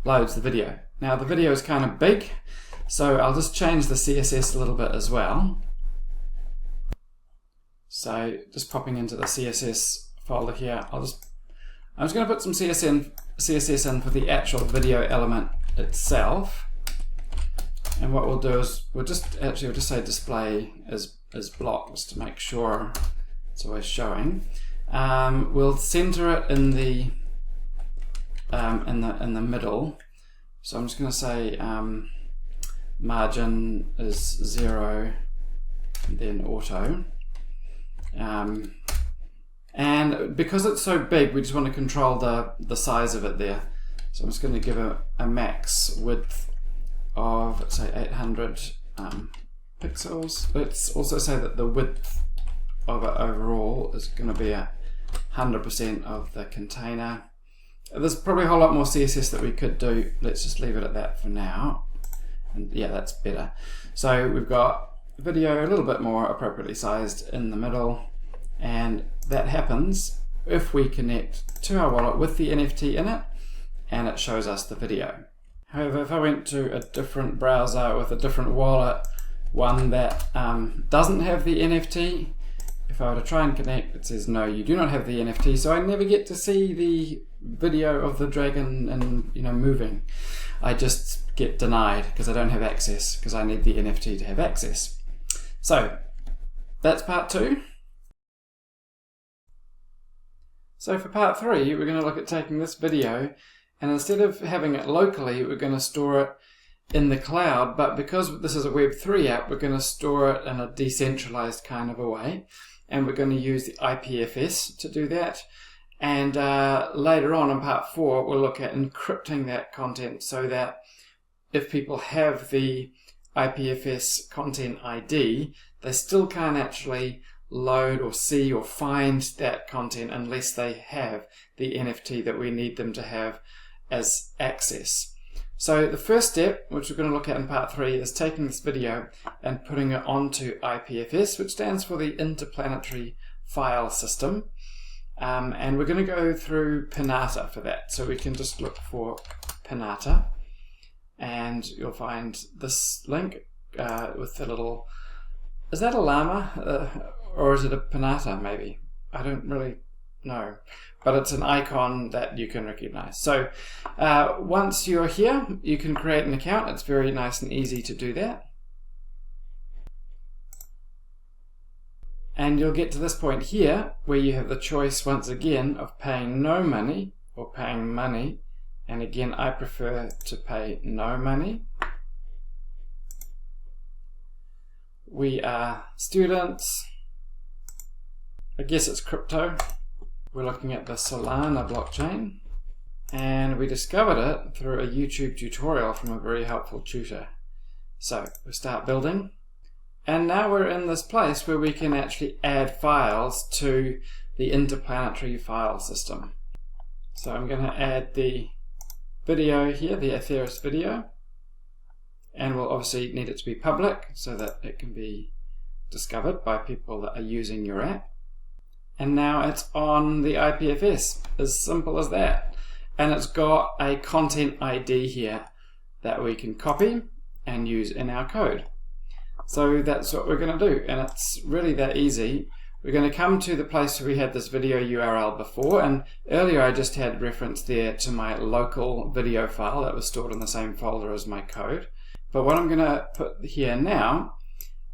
loads the video. Now the video is kind of big, so I'll just change the CSS a little bit as well. So just popping into the CSS folder here, I'm just going to put some CSS in for the actual video element itself. And what we'll do is we'll just say display as blocks to make sure it's always showing. We'll center it in the middle. So I'm just going to say margin is 0, and then auto. And because it's so big, we just want to control the size of it there. So I'm just going to give a max width of, say, 800 pixels. Let's also say that the width of it overall is going to be 100% of the container. There's probably a whole lot more CSS that we could do. Let's just leave it at that for now. And yeah, that's better. So we've got video a little bit more appropriately sized in the middle, and that happens if we connect to our wallet with the NFT in it, and it shows us the video. However, if I went to a different browser with a different wallet, one that doesn't have the NFT, if I were to try and connect, it says no, you do not have the NFT, so I never get to see the video of the dragon and moving. I just get denied because I don't have access, because I need the NFT to have access. So that's part 2. So for part 3, we're going to look at taking this video, and instead of having it locally, we're going to store it in the cloud, but because this is a Web3 app, we're going to store it in a decentralized kind of a way, and we're going to use the IPFS to do that. And later on in part 4, we'll look at encrypting that content so that if people have the IPFS content ID, they still can't actually load or see or find that content unless they have the NFT that we need them to have as access. So the first step, which we're going to look at in part 3, is taking this video and putting it onto IPFS, which stands for the Interplanetary File System. And we're going to go through Pinata for that. So we can just look for Pinata, and you'll find this link with the little, is that a llama? Or is it a Pinata maybe? I don't really know. But it's an icon that you can recognize. So once you're here, you can create an account. It's very nice and easy to do that. And you'll get to this point here where you have the choice once again of paying no money or paying money. And again, I prefer to pay no money. We are students. I guess it's crypto. We're looking at the Solana blockchain, and we discovered it through a YouTube tutorial from a very helpful tutor. So we start building, and now we're in this place where we can actually add files to the Interplanetary File System. So I'm going to add the video here, the Atheris video, and we'll obviously need it to be public so that it can be discovered by people that are using your app. And now it's on the IPFS, as simple as that. And it's got a content ID here that we can copy and use in our code. So that's what we're going to do, and it's really that easy. We're going to come to the place where we had this video URL before, and earlier I just had reference there to my local video file that was stored in the same folder as my code. But what I'm going to put here now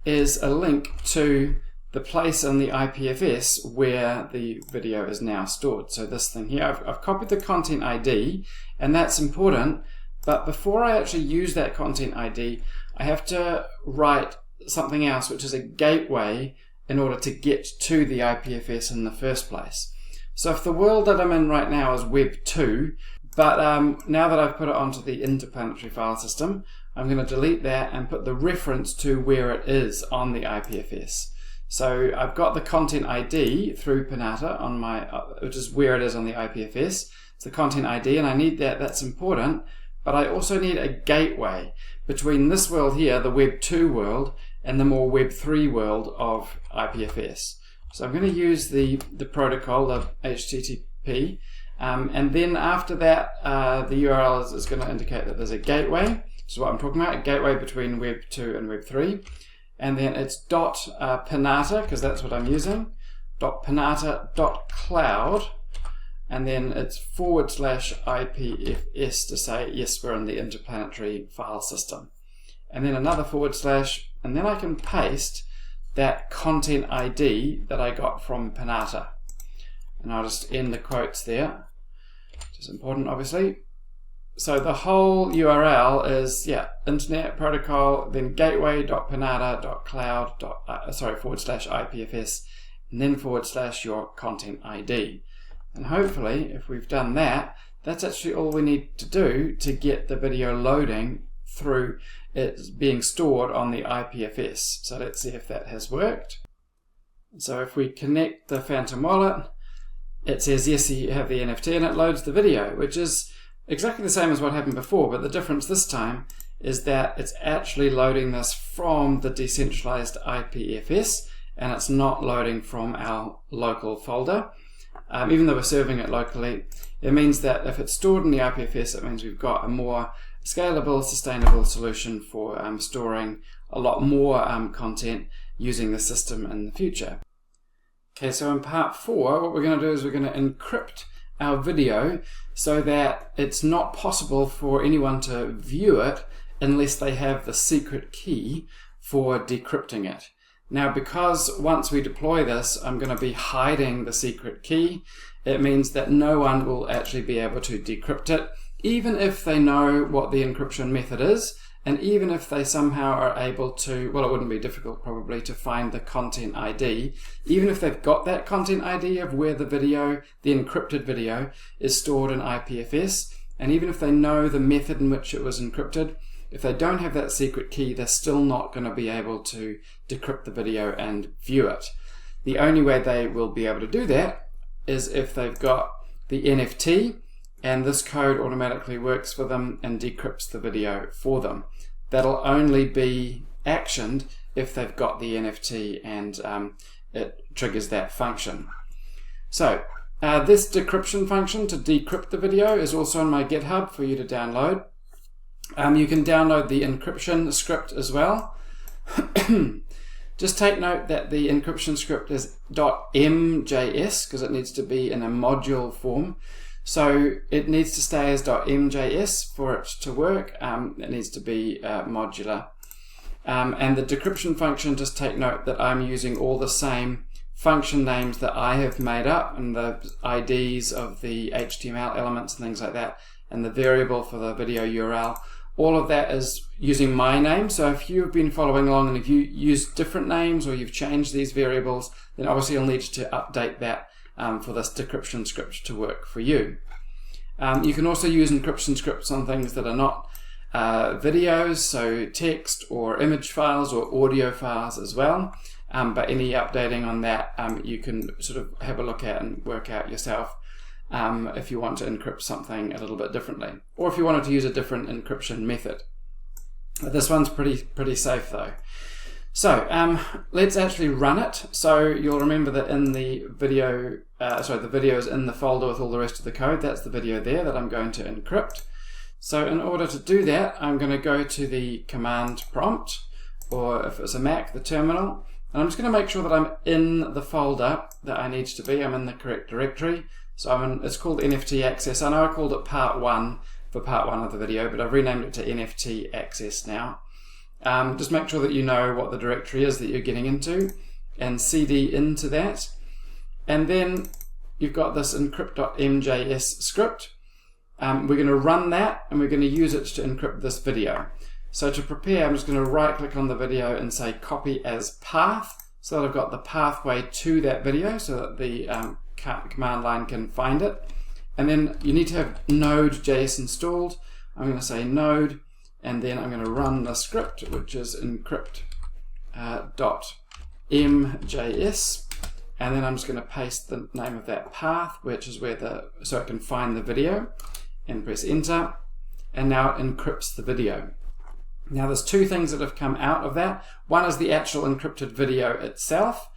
is a link to the place in the IPFS where the video is now stored. So this thing here, I've copied the content ID, and that's important, but before I actually use that content ID, I have to write something else, which is a gateway in order to get to the IPFS in the first place. So if the world that I'm in right now is Web 2, but now that I've put it onto the Interplanetary File System, I'm going to delete that and put the reference to where it is on the IPFS. So I've got the content ID through Pinata on my, which is where it is on the IPFS. It's the content ID, and I need that. That's important. But I also need a gateway between this world here, the Web 2 world, and the more Web 3 world of IPFS. So I'm going to use the protocol, the HTTP, and then after that, the URL is going to indicate that there's a gateway, which is what I'm talking about, a gateway between Web 2 and Web 3. And then it's .pinata, because that's what I'm using, .pinata.cloud, and then it's /IPFS to say, yes, we're in the Interplanetary File System. And then another /, and then I can paste that content ID that I got from Pinata. And I'll just end the quotes there, which is important, obviously. So the whole URL is, Internet Protocol, then gateway.pinata.cloud, /IPFS, and then / your content ID. And hopefully, if we've done that, that's actually all we need to do to get the video loading through it being stored on the IPFS. So let's see if that has worked. So if we connect the Phantom wallet, it says, yes, you have the NFT, and it loads the video, which is exactly the same as what happened before, but the difference this time is that it's actually loading this from the decentralized IPFS, and it's not loading from our local folder. Even though we're serving it locally, it means that if it's stored in the IPFS, it means we've got a more scalable, sustainable solution for storing a lot more content using the system in the future. Okay, so in part 4, what we're going to do is we're going to encrypt our video so that it's not possible for anyone to view it unless they have the secret key for decrypting it. Now, because once we deploy this, I'm going to be hiding the secret key, it means that no one will actually be able to decrypt it, even if they know what the encryption method is, and even if they somehow are able to, well, it wouldn't be difficult probably to find the content ID, even if they've got that content ID of where the video, the encrypted video, is stored in IPFS, and even if they know the method in which it was encrypted, if they don't have that secret key, they're still not going to be able to decrypt the video and view it. The only way they will be able to do that is if they've got the NFT, and this code automatically works for them and decrypts the video for them. That'll only be actioned if they've got the NFT and it triggers that function. So this decryption function to decrypt the video is also on my GitHub for you to download. You can download the encryption script as well. Just take note that the encryption script is .mjs because it needs to be in a module form. So it needs to stay as .mjs for it to work. It needs to be modular. And the decryption function, just take note that I'm using all the same function names that I have made up and the IDs of the HTML elements and things like that, and the variable for the video URL. All of that is using my name. So if you've been following along and if you use different names or you've changed these variables, then obviously you'll need to update that for this decryption script to work for you. You can also use encryption scripts on things that are not videos, so text or image files or audio files as well. But any updating on that you can sort of have a look at and work out yourself if you want to encrypt something a little bit differently, or if you wanted to use a different encryption method. This one's pretty safe though. So let's actually run it. So you'll remember that in the video, the video is in the folder with all the rest of the code. That's the video there that I'm going to encrypt. So in order to do that, I'm going to go to the command prompt, or if it's a Mac, the terminal. And I'm just going to make sure that I'm in the folder that I need to be. I'm in the correct directory. So it's called NFT access. I know I called it part 1 for part 1 of the video, but I've renamed it to NFT access now. Just make sure that you know what the directory is that you're getting into and cd into that. And then you've got this encrypt.mjs script. We're going to run that and we're going to use it to encrypt this video. So to prepare, I'm just going to right click on the video and say copy as path, so that I've got the pathway to that video so that the command line can find it. And then you need to have Node.js installed. I'm going to say node, and then I'm going to run the script, which is encrypt.mjs, and then I'm just going to paste the name of that path, which is where so it can find the video, and press enter, and now it encrypts the video. Now there's two things that have come out of that. One is the actual encrypted video itself,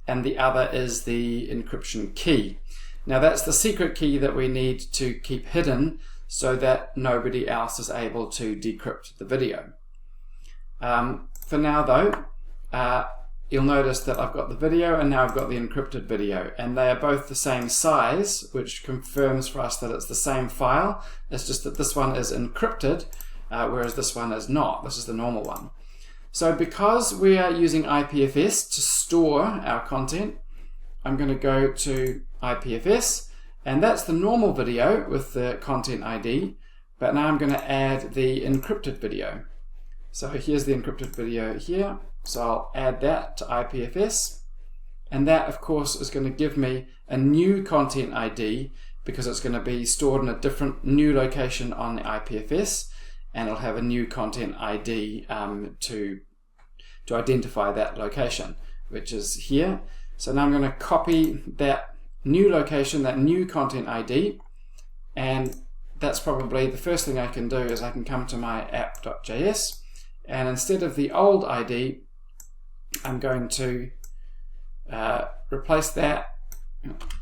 and the other is the encryption key. Now that's the secret key that we need to keep hidden so that nobody else is able to decrypt the video. For now though, you'll notice that I've got the video and now I've got the encrypted video, and they are both the same size, which confirms for us that it's the same file. It's just that this one is encrypted, whereas this one is not. This is the normal one. So because we are using IPFS to store our content, I'm going to go to IPFS, and that's the normal video with the content ID, but now I'm going to add the encrypted video. So here's the encrypted video here, so I'll add that to IPFS, and that of course is going to give me a new content ID because it's going to be stored in a different new location on the IPFS, and it'll have a new content ID to identify that location, which is here. So now I'm going to copy that new location, that new content ID, and that's probably the first thing I can do is I can come to my app.js, and instead of the old ID, I'm going to replace that,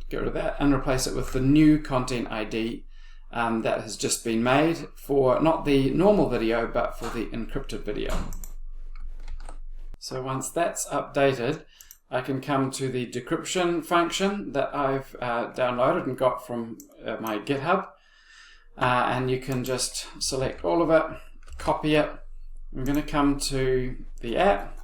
get rid of that, and replace it with the new content ID that has just been made for not the normal video, but for the encrypted video. So once that's updated, I can come to the decryption function that I've downloaded and got from my GitHub. And you can just select all of it, copy it. I'm going to come to the app,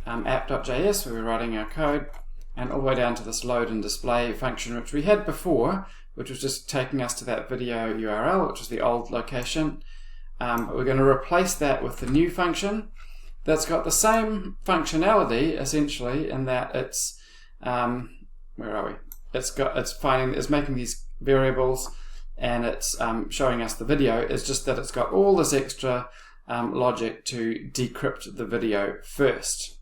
app.js, where we're writing our code, and all the way down to this load and display function, which we had before, which was just taking us to that video URL, which was the old location. But we're going to replace that with the new function that's got the same functionality, essentially, in that it's, where are we? It's making these variables, and it's showing us the video. It's just that it's got all this extra logic to decrypt the video first.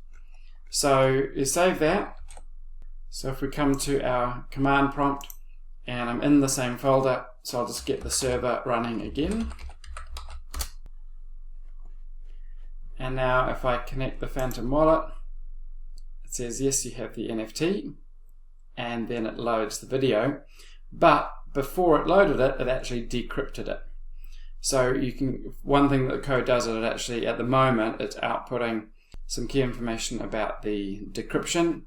So you save that. So if we come to our command prompt, and I'm in the same folder, so I'll just get the server running again. And now if I connect the Phantom wallet, it says yes, you have the NFT, and then it loads the video. But before it loaded it, it actually decrypted it. So you can, one thing that the code does is it actually, at the moment, it's outputting some key information about the decryption,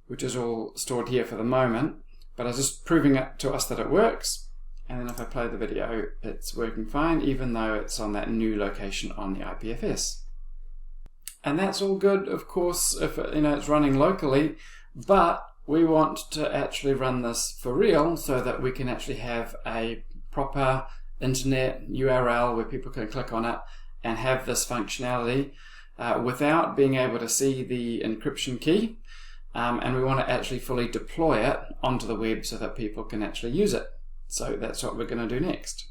which is all stored here for the moment. But I was just proving it to us that it works. And then if I play the video, it's working fine, even though it's on that new location on the IPFS. And that's all good, of course, if it's running locally, but we want to actually run this for real so that we can actually have a proper internet URL where people can click on it and have this functionality without being able to see the encryption key. And we want to actually fully deploy it onto the web so that people can actually use it. So that's what we're going to do next.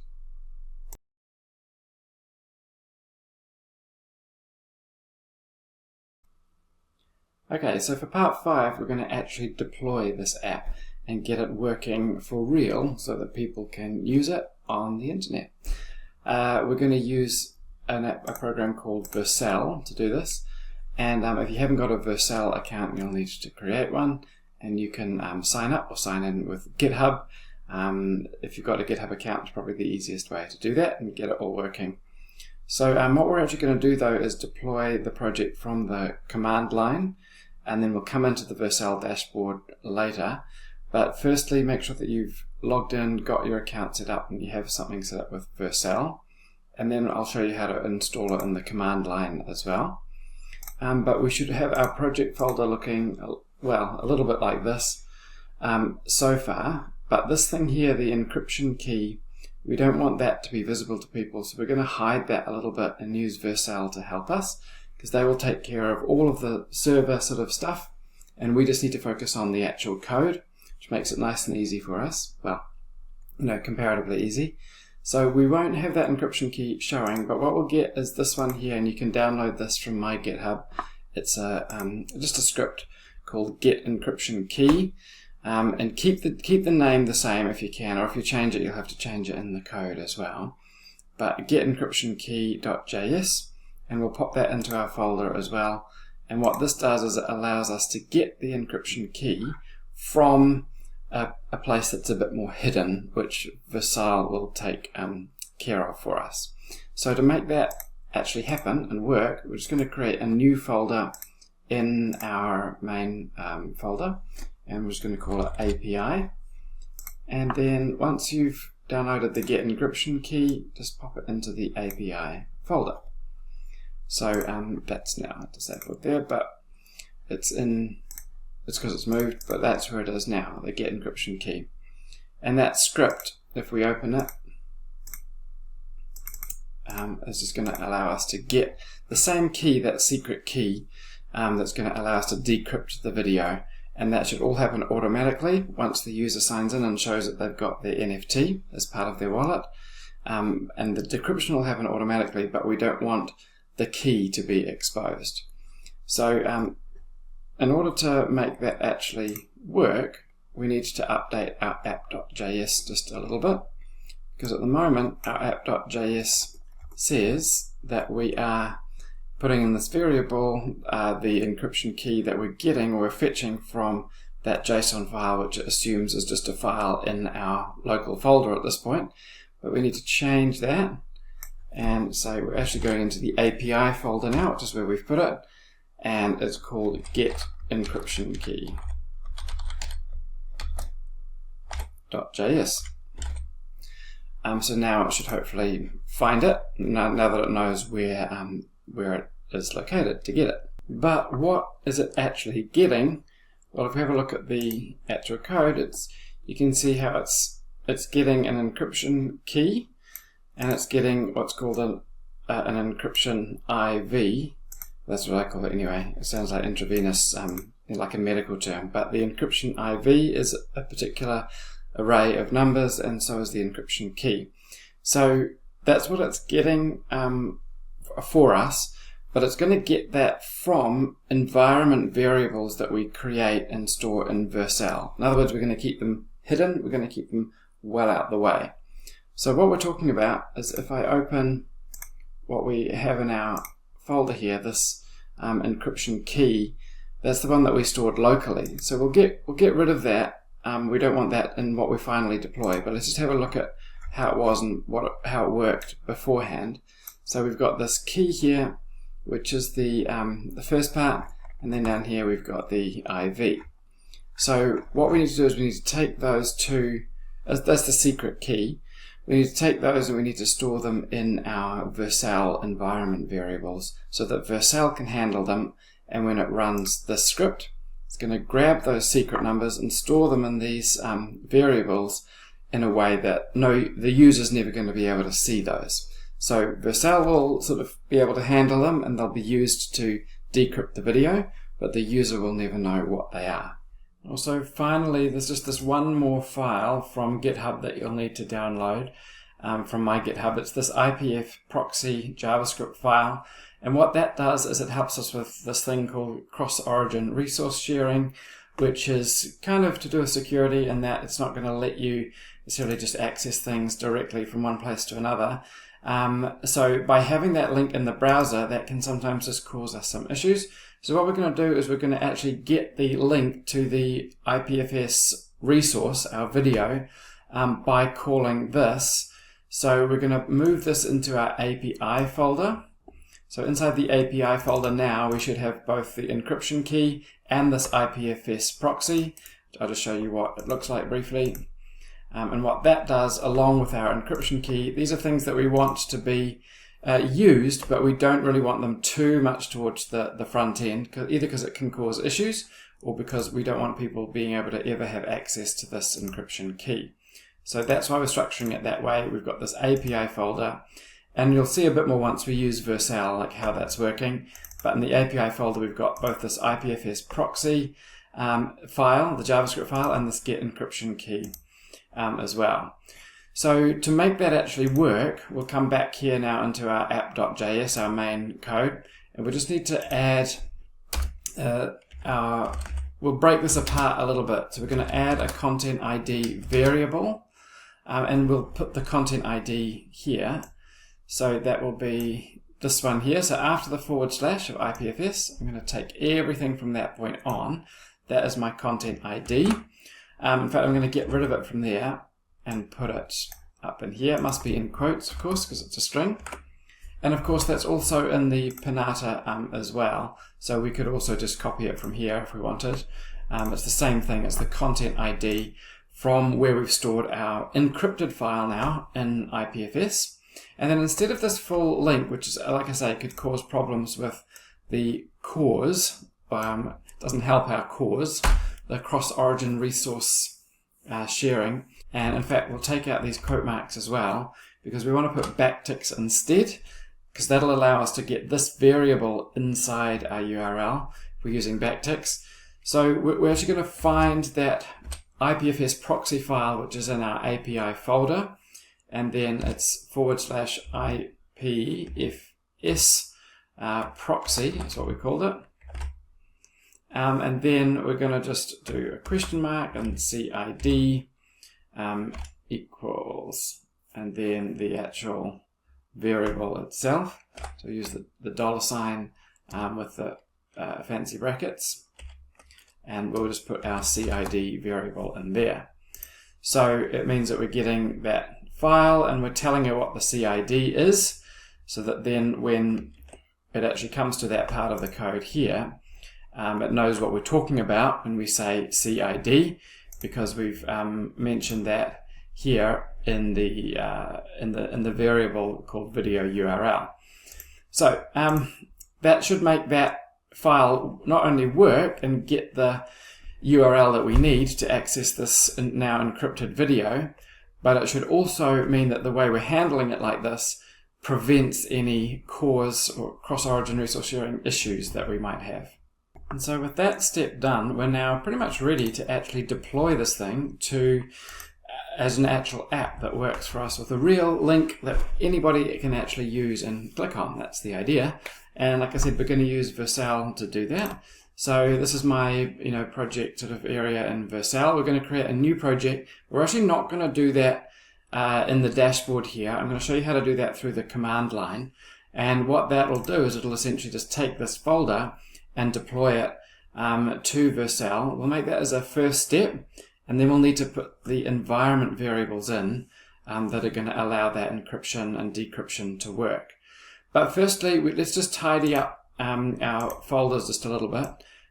Okay, so for part 5, we're going to actually deploy this app and get it working for real so that people can use it on the internet. We're going to use a program called Vercel to do this. And if you haven't got a Vercel account, you'll need to create one. And you can sign up or sign in with GitHub. If you've got a GitHub account, it's probably the easiest way to do that and get it all working. So what we're actually going to do, though, is deploy the project from the command line. And then we'll come into the Vercel dashboard later. But firstly, make sure that you've logged in, got your account set up, and you have something set up with Vercel. And then I'll show you how to install it in the command line as well. But we should have our project folder looking, well, a little bit like this so far. But this thing here, the encryption key, we don't want that to be visible to people. So we're going to hide that a little bit and use Vercel to help us, because they will take care of all of the server sort of stuff, and we just need to focus on the actual code, which makes it nice and easy for us. Well, comparatively easy. So we won't have that encryption key showing, but what we'll get is this one here, and you can download this from my GitHub. It's just a script called get encryption key, and keep the name the same if you can, or if you change it, you'll have to change it in the code as well. But get encryption key.js. And we'll pop that into our folder as well. And what this does is it allows us to get the encryption key from a place that's a bit more hidden, which Vercel will take care of for us. So to make that actually happen and work, we're just going to create a new folder in our main folder, and we're just going to call it API. And then once you've downloaded the get encryption key, just pop it into the API folder. So that's now disabled there, but it's because it's moved, but that's where it is now, the get encryption key. And that script, if we open it, is just going to allow us to get the same key, that secret key, that's going to allow us to decrypt the video. And that should all happen automatically once the user signs in and shows that they've got their NFT as part of their wallet. And the decryption will happen automatically, but we don't want the key to be exposed. So in order to make that actually work, we need to update our app.js just a little bit, because at the moment our app.js says that we are putting in this variable the encryption key that we're getting or we're fetching from that JSON file, which it assumes is just a file in our local folder at this point. But we need to change that and say we're actually going into the API folder now, which is where we've put it, and it's called get encryption key .js. So now it should hopefully find it now that it knows where it is located to get it. But what is it actually getting? Well, if we have a look at the actual code, you can see how it's getting an encryption key, and it's getting what's called an encryption IV. That's what I call it anyway. It sounds like intravenous, like a medical term. But the encryption IV is a particular array of numbers, and so is the encryption key. So that's what it's getting for us, but it's going to get that from environment variables that we create and store in Vercel. In other words, we're going to keep them hidden, we're going to keep them well out the way. So what we're talking about is if I open what we have in our folder here, this encryption key, that's the one that we stored locally. So we'll get rid of that. We don't want that in what we finally deploy, but let's just have a look at how it was and how it worked beforehand. So we've got this key here, which is the first part, and then down here we've got the IV. So what we need to do is we need to take those two, that's the secret key. We need to take those and we need to store them in our Vercel environment variables so that Vercel can handle them, and when it runs this script, it's going to grab those secret numbers and store them in these variables in a way that the user's never going to be able to see those. So Vercel will sort of be able to handle them, and they'll be used to decrypt the video, but the user will never know what they are. Also, finally, there's just this one more file from GitHub that you'll need to download from my GitHub. It's this IPF proxy JavaScript file. And what that does is it helps us with this thing called cross-origin resource sharing, which is kind of to do with security, in that it's not going to let you necessarily just access things directly from one place to another. So by having that link in the browser, that can sometimes just cause us some issues. So what we're going to do is we're going to actually get the link to the IPFS resource, our video, by calling this. So we're going to move this into our API folder. So inside the API folder now, we should have both the encryption key and this IPFS proxy. I'll just show you what it looks like briefly. And what that does, along with our encryption key, these are things that we want to be used, but we don't really want them too much towards the front end, either because it can cause issues or because we don't want people being able to ever have access to this encryption key. So that's why we're structuring it that way. We've got this API folder, and you'll see a bit more once we use Vercel, like how that's working. But in the API folder, we've got both this IPFS proxy file, the JavaScript file, and this get encryption key as well. So to make that actually work, we'll come back here now into our app.js, our main code, and we just need to add we'll break this apart a little bit. So we're going to add a content ID variable, and we'll put the content ID here. So that will be this one here. So after the / of IPFS, I'm going to take everything from that point on. That is my content ID. In fact, I'm going to get rid of it from there and put it up in here. It must be in quotes, of course, because it's a string. And of course, that's also in the Pinata as well. So we could also just copy it from here if we wanted. It's the same thing as the content ID from where we've stored our encrypted file now in IPFS. And then instead of this full link, which is, like I say, could cause problems with the cause, doesn't help our cause, the cross-origin resource sharing. And in fact, we'll take out these quote marks as well, because we want to put backticks instead, because that'll allow us to get this variable inside our URL if we're using backticks. So we're actually going to find that IPFS proxy file, which is in our API folder, and then it's / IPFS proxy, is what we called it. And then we're going to just do a question mark and CID equals and then the actual variable itself. So use the $sign with the fancy brackets, and we'll just put our CID variable in there. So it means that we're getting that file and we're telling it what the CID is, so that then when it actually comes to that part of the code here, it knows what we're talking about when we say CID, because we've mentioned that here in the variable called video URL. So that should make that file not only work and get the URL that we need to access this now encrypted video, but it should also mean that the way we're handling it like this prevents any CORS or cross-origin resource sharing issues that we might have. And so with that step done, we're now pretty much ready to actually deploy this thing to as an actual app that works for us with a real link that anybody can actually use and click on. That's the idea. And like I said, we're going to use Vercel to do that. So this is my project sort of area in Vercel. We're going to create a new project. We're actually not going to do that in the dashboard here. I'm going to show you how to do that through the command line. And what that will do is it'll essentially just take this folder and deploy it to Vercel. We'll make that as a first step, and then we'll need to put the environment variables in that are going to allow that encryption and decryption to work. But firstly, let's just tidy up our folders just a little bit,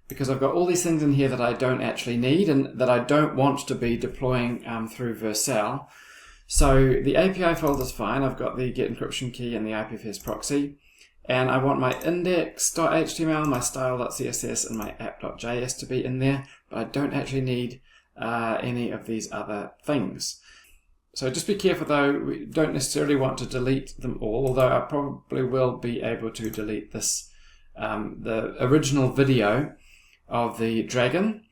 because I've got all these things in here that I don't actually need and that I don't want to be deploying through Vercel. So the API folder is fine. I've got the get encryption key and the IPFS proxy. And I want my index.html, my style.css, and my app.js to be in there, but I don't actually need any of these other things. So just be careful though, we don't necessarily want to delete them all, although I probably will be able to delete this, the original video of the dragon.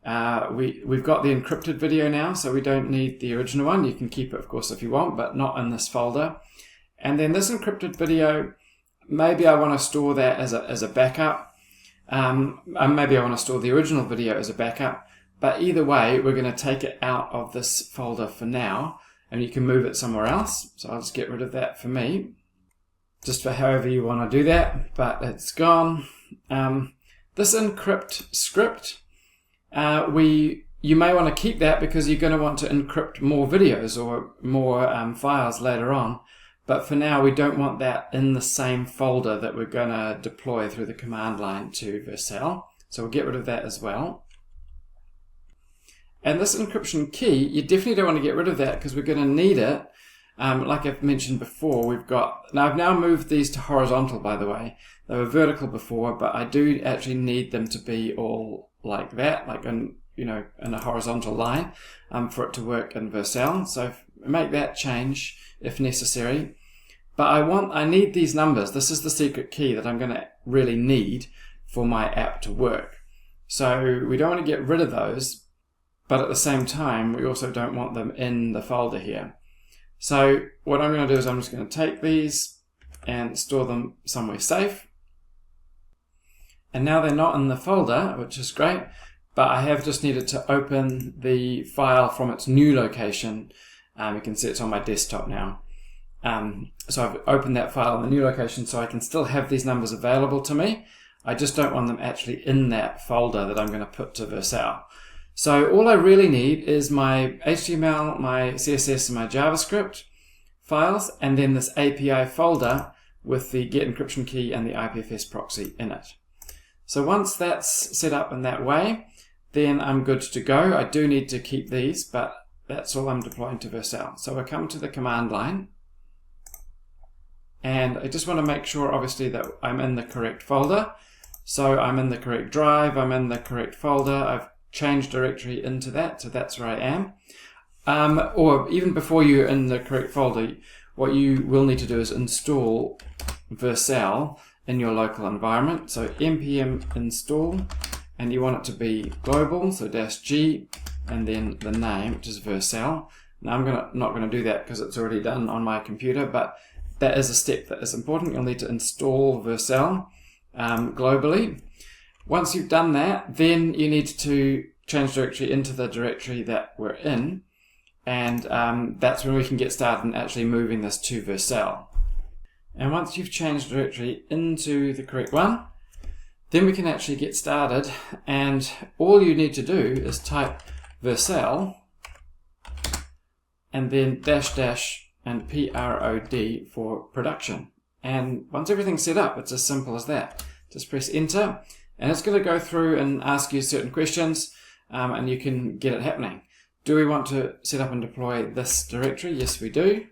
We've got the encrypted video now, so we don't need the original one. You can keep it, of course, if you want, but not in this folder. And then this encrypted video, maybe I want to store that as a backup. Maybe I want to store the original video as a backup. But either way, we're going to take it out of this folder for now, and you can move it somewhere else. So I'll just get rid of that for me, just for however you want to do that, but it's gone. This encrypt script, you may want to keep that because you're going to want to encrypt more videos or more files later on. But for now, we don't want that in the same folder that we're going to deploy through the command line to Vercel. So we'll get rid of that as well. And this encryption key, you definitely don't want to get rid of that because we're going to need it. Like I've mentioned before, I've now moved these to horizontal, by the way. They were vertical before, but I do actually need them to be all like that, like in a horizontal line, for it to work in Vercel. So make that change if necessary. But I need these numbers. This is the secret key that I'm going to really need for my app to work. So we don't want to get rid of those, but at the same time, we also don't want them in the folder here. So what I'm going to do is I'm just going to take these and store them somewhere safe. And now they're not in the folder, which is great, but I have just needed to open the file from its new location. You can see it's on my desktop now. So I've opened that file in the new location so I can still have these numbers available to me. I just don't want them actually in that folder that I'm going to put to Vercel. So all I really need is my HTML, my CSS, and my JavaScript files, and then this API folder with the get encryption key and the IPFS proxy in it. So once that's set up in that way, then I'm good to go. I do need to keep these, but that's all I'm deploying to Vercel. So I come to the command line, and I just want to make sure, obviously, that I'm in the correct folder. So I'm in the correct drive, I'm in the correct folder, I've changed directory into that, so that's where I am. Or even before you're in the correct folder, what you will need to do is install Vercel in your local environment. So npm install, and you want it to be global, so -g, and then the name, which is Vercel. Now I'm not going to do that because it's already done on my computer, but that is a step that is important. You'll need to install Vercel globally. Once you've done that, then you need to change directory into the directory that we're in. and that's when we can get started in actually moving this to Vercel. And once you've changed the directory into the correct one, then we can actually get started, and all you need to do is type Vercel and then -- and prod for production. And once everything's set up, it's as simple as that. Just press enter, and it's going to go through and ask you certain questions, and you can get it happening. Do we want to set up and deploy this directory? Yes, we do.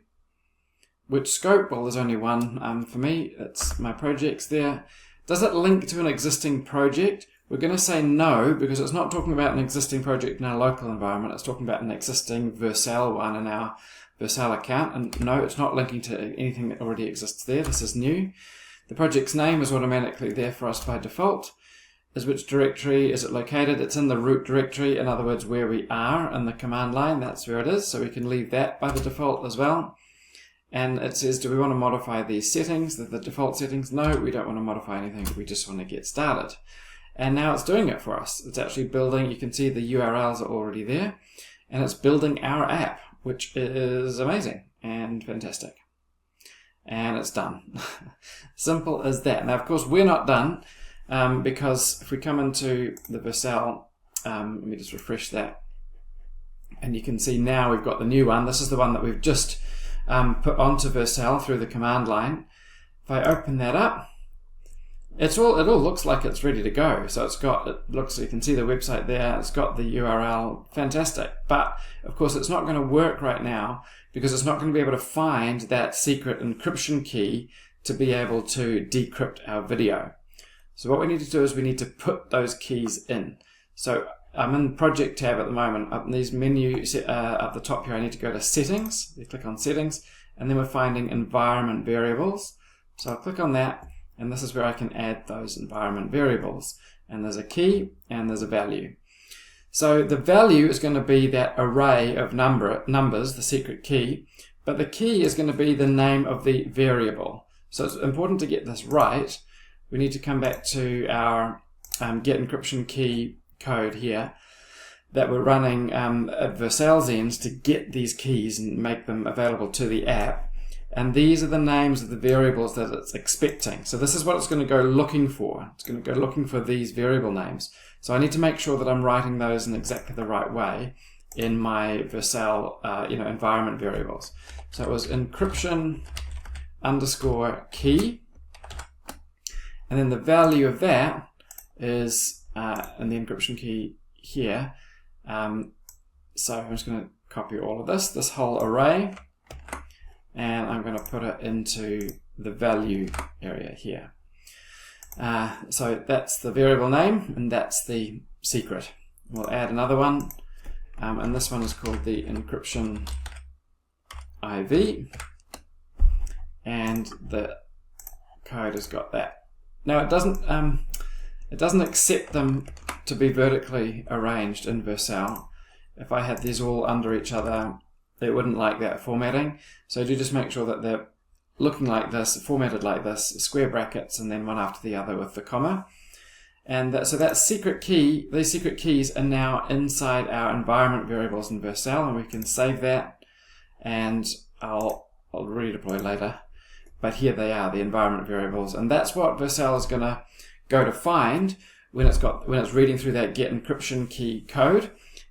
Which scope? Well, there's only one for me. It's my projects there. Does it link to an existing project? We're going to say no, because it's not talking about an existing project in our local environment. It's talking about an existing Vercel one in our Vercel account. And no, it's not linking to anything that already exists there. This is new. The project's name is automatically there for us by default. Is which directory is it located? It's in the root directory. In other words, where we are in the command line, that's where it is. So we can leave that by the default as well. And it says, do we want to modify these settings, the default settings? No, we don't want to modify anything. We just want to get started. And now it's doing it for us. It's actually building. You can see the URLs are already there. And it's building our app, which is amazing and fantastic. And it's done. Simple as that. Now, of course, we're not done because if we come into the Vercel, let me just refresh that. And you can see now we've got the new one. This is the one that we've just put onto Vercel through the command line. If I open that up, it all looks like it's ready to go. So you can see the website there. It's got the URL, fantastic. But of course, it's not going to work right now because it's not going to be able to find that secret encryption key to be able to decrypt our video. So what we need to do is we need to put those keys in. So I'm in the project tab at the moment. Up in these menus at the top here, I need to go to settings. You click on settings, and then we're finding environment variables. So I'll click on that, and this is where I can add those environment variables. And there's a key and there's a value. So the value is going to be that array of numbers, the secret key, but the key is going to be the name of the variable. So it's important to get this right. We need to come back to our get encryption key code here that we're running at Vercel's ends to get these keys and make them available to the app. And these are the names of the variables that it's expecting. So this is what it's going to go looking for. It's going to go looking for these variable names. So I need to make sure that I'm writing those in exactly the right way in my Vercel environment variables. So it was encryption underscore key. And then the value of that is in the encryption key here. So I'm just going to copy all of this whole array, and I'm going to put it into the value area here. So that's the variable name, and that's the secret. We'll add another one, and this one is called the encryption IV, and the code has got that. Now it doesn't accept them to be vertically arranged in Vercel. If I had these all under each other, it wouldn't like that formatting. So do just make sure that they're looking like this, formatted like this, square brackets, and then one after the other with the comma. And so that secret key, these secret keys are now inside our environment variables in Vercel, and we can save that, and I'll redeploy later. But here they are, the environment variables, and that's what Vercel is going to go to find when it's reading through that get encryption key code,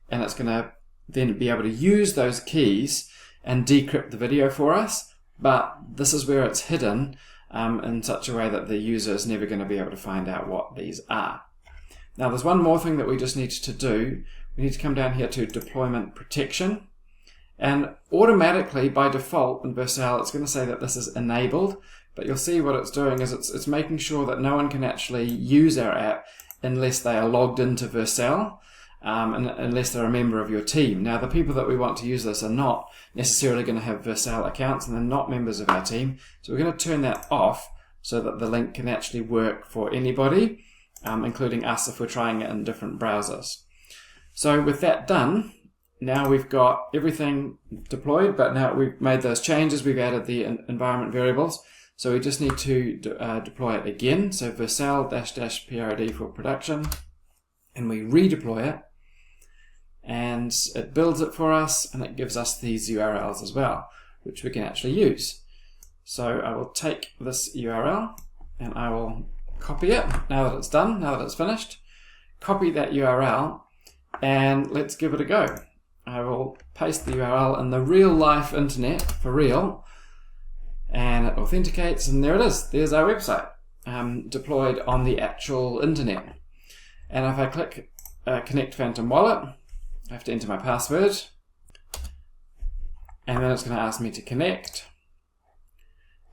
and it's going to then be able to use those keys and decrypt the video for us. But this is where it's hidden in such a way that the user is never going to be able to find out what these are. Now there's one more thing that we just need to do. We need to come down here to deployment protection. And automatically, by default in Vercel, it's going to say that this is enabled, but you'll see what it's doing is it's making sure that no one can actually use our app unless they are logged into Vercel, and unless they're a member of your team. Now, the people that we want to use this are not necessarily going to have Vercel accounts, and they're not members of our team, so we're going to turn that off so that the link can actually work for anybody, including us if we're trying it in different browsers. So with that done, now we've got everything deployed, but now we've made those changes, we've added the environment variables, so we just need to deploy it again. So Vercel -- prod for production, and we redeploy it, and it builds it for us, and it gives us these URLs as well, which we can actually use. So I will take this URL and I will copy it now that it's done, now that it's finished. Copy that URL and let's give it a go. I will paste the URL in the real life internet for real, and it authenticates, and there it is. There's our website deployed on the actual internet. And if I click connect Phantom Wallet, I have to enter my password, and then it's going to ask me to connect.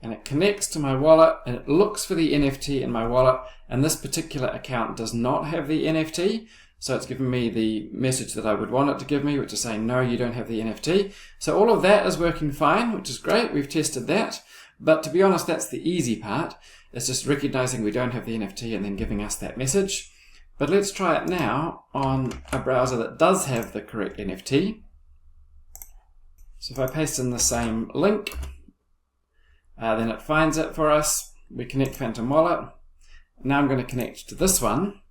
And it connects to my wallet, and it looks for the NFT in my wallet, and this particular account does not have the NFT, so it's given me the message that I would want it to give me, which is saying, no, you don't have the NFT. So all of that is working fine, which is great. We've tested that. But to be honest, that's the easy part. It's just recognizing we don't have the NFT and then giving us that message. But let's try it now on a browser that does have the correct NFT. So if I paste in the same link, then it finds it for us. We connect Phantom Wallet. Now I'm going to connect to this one.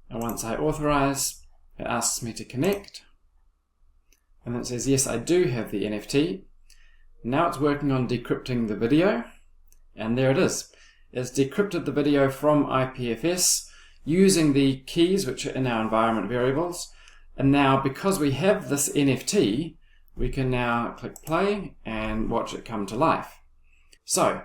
And once I authorize, it asks me to connect. And then it says, yes, I do have the NFT. Now it's working on decrypting the video. And there it is. It's decrypted the video from IPFS using the keys which are in our environment variables. And now because we have this NFT, we can now click play and watch it come to life. So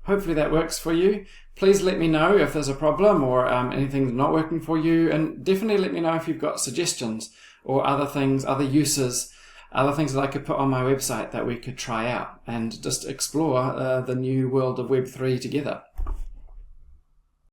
hopefully that works for you. Please let me know if there's a problem or anything that's not working for you, and definitely let me know if you've got suggestions or other things, other uses, other things that I could put on my website that we could try out and just explore the new world of Web3 together.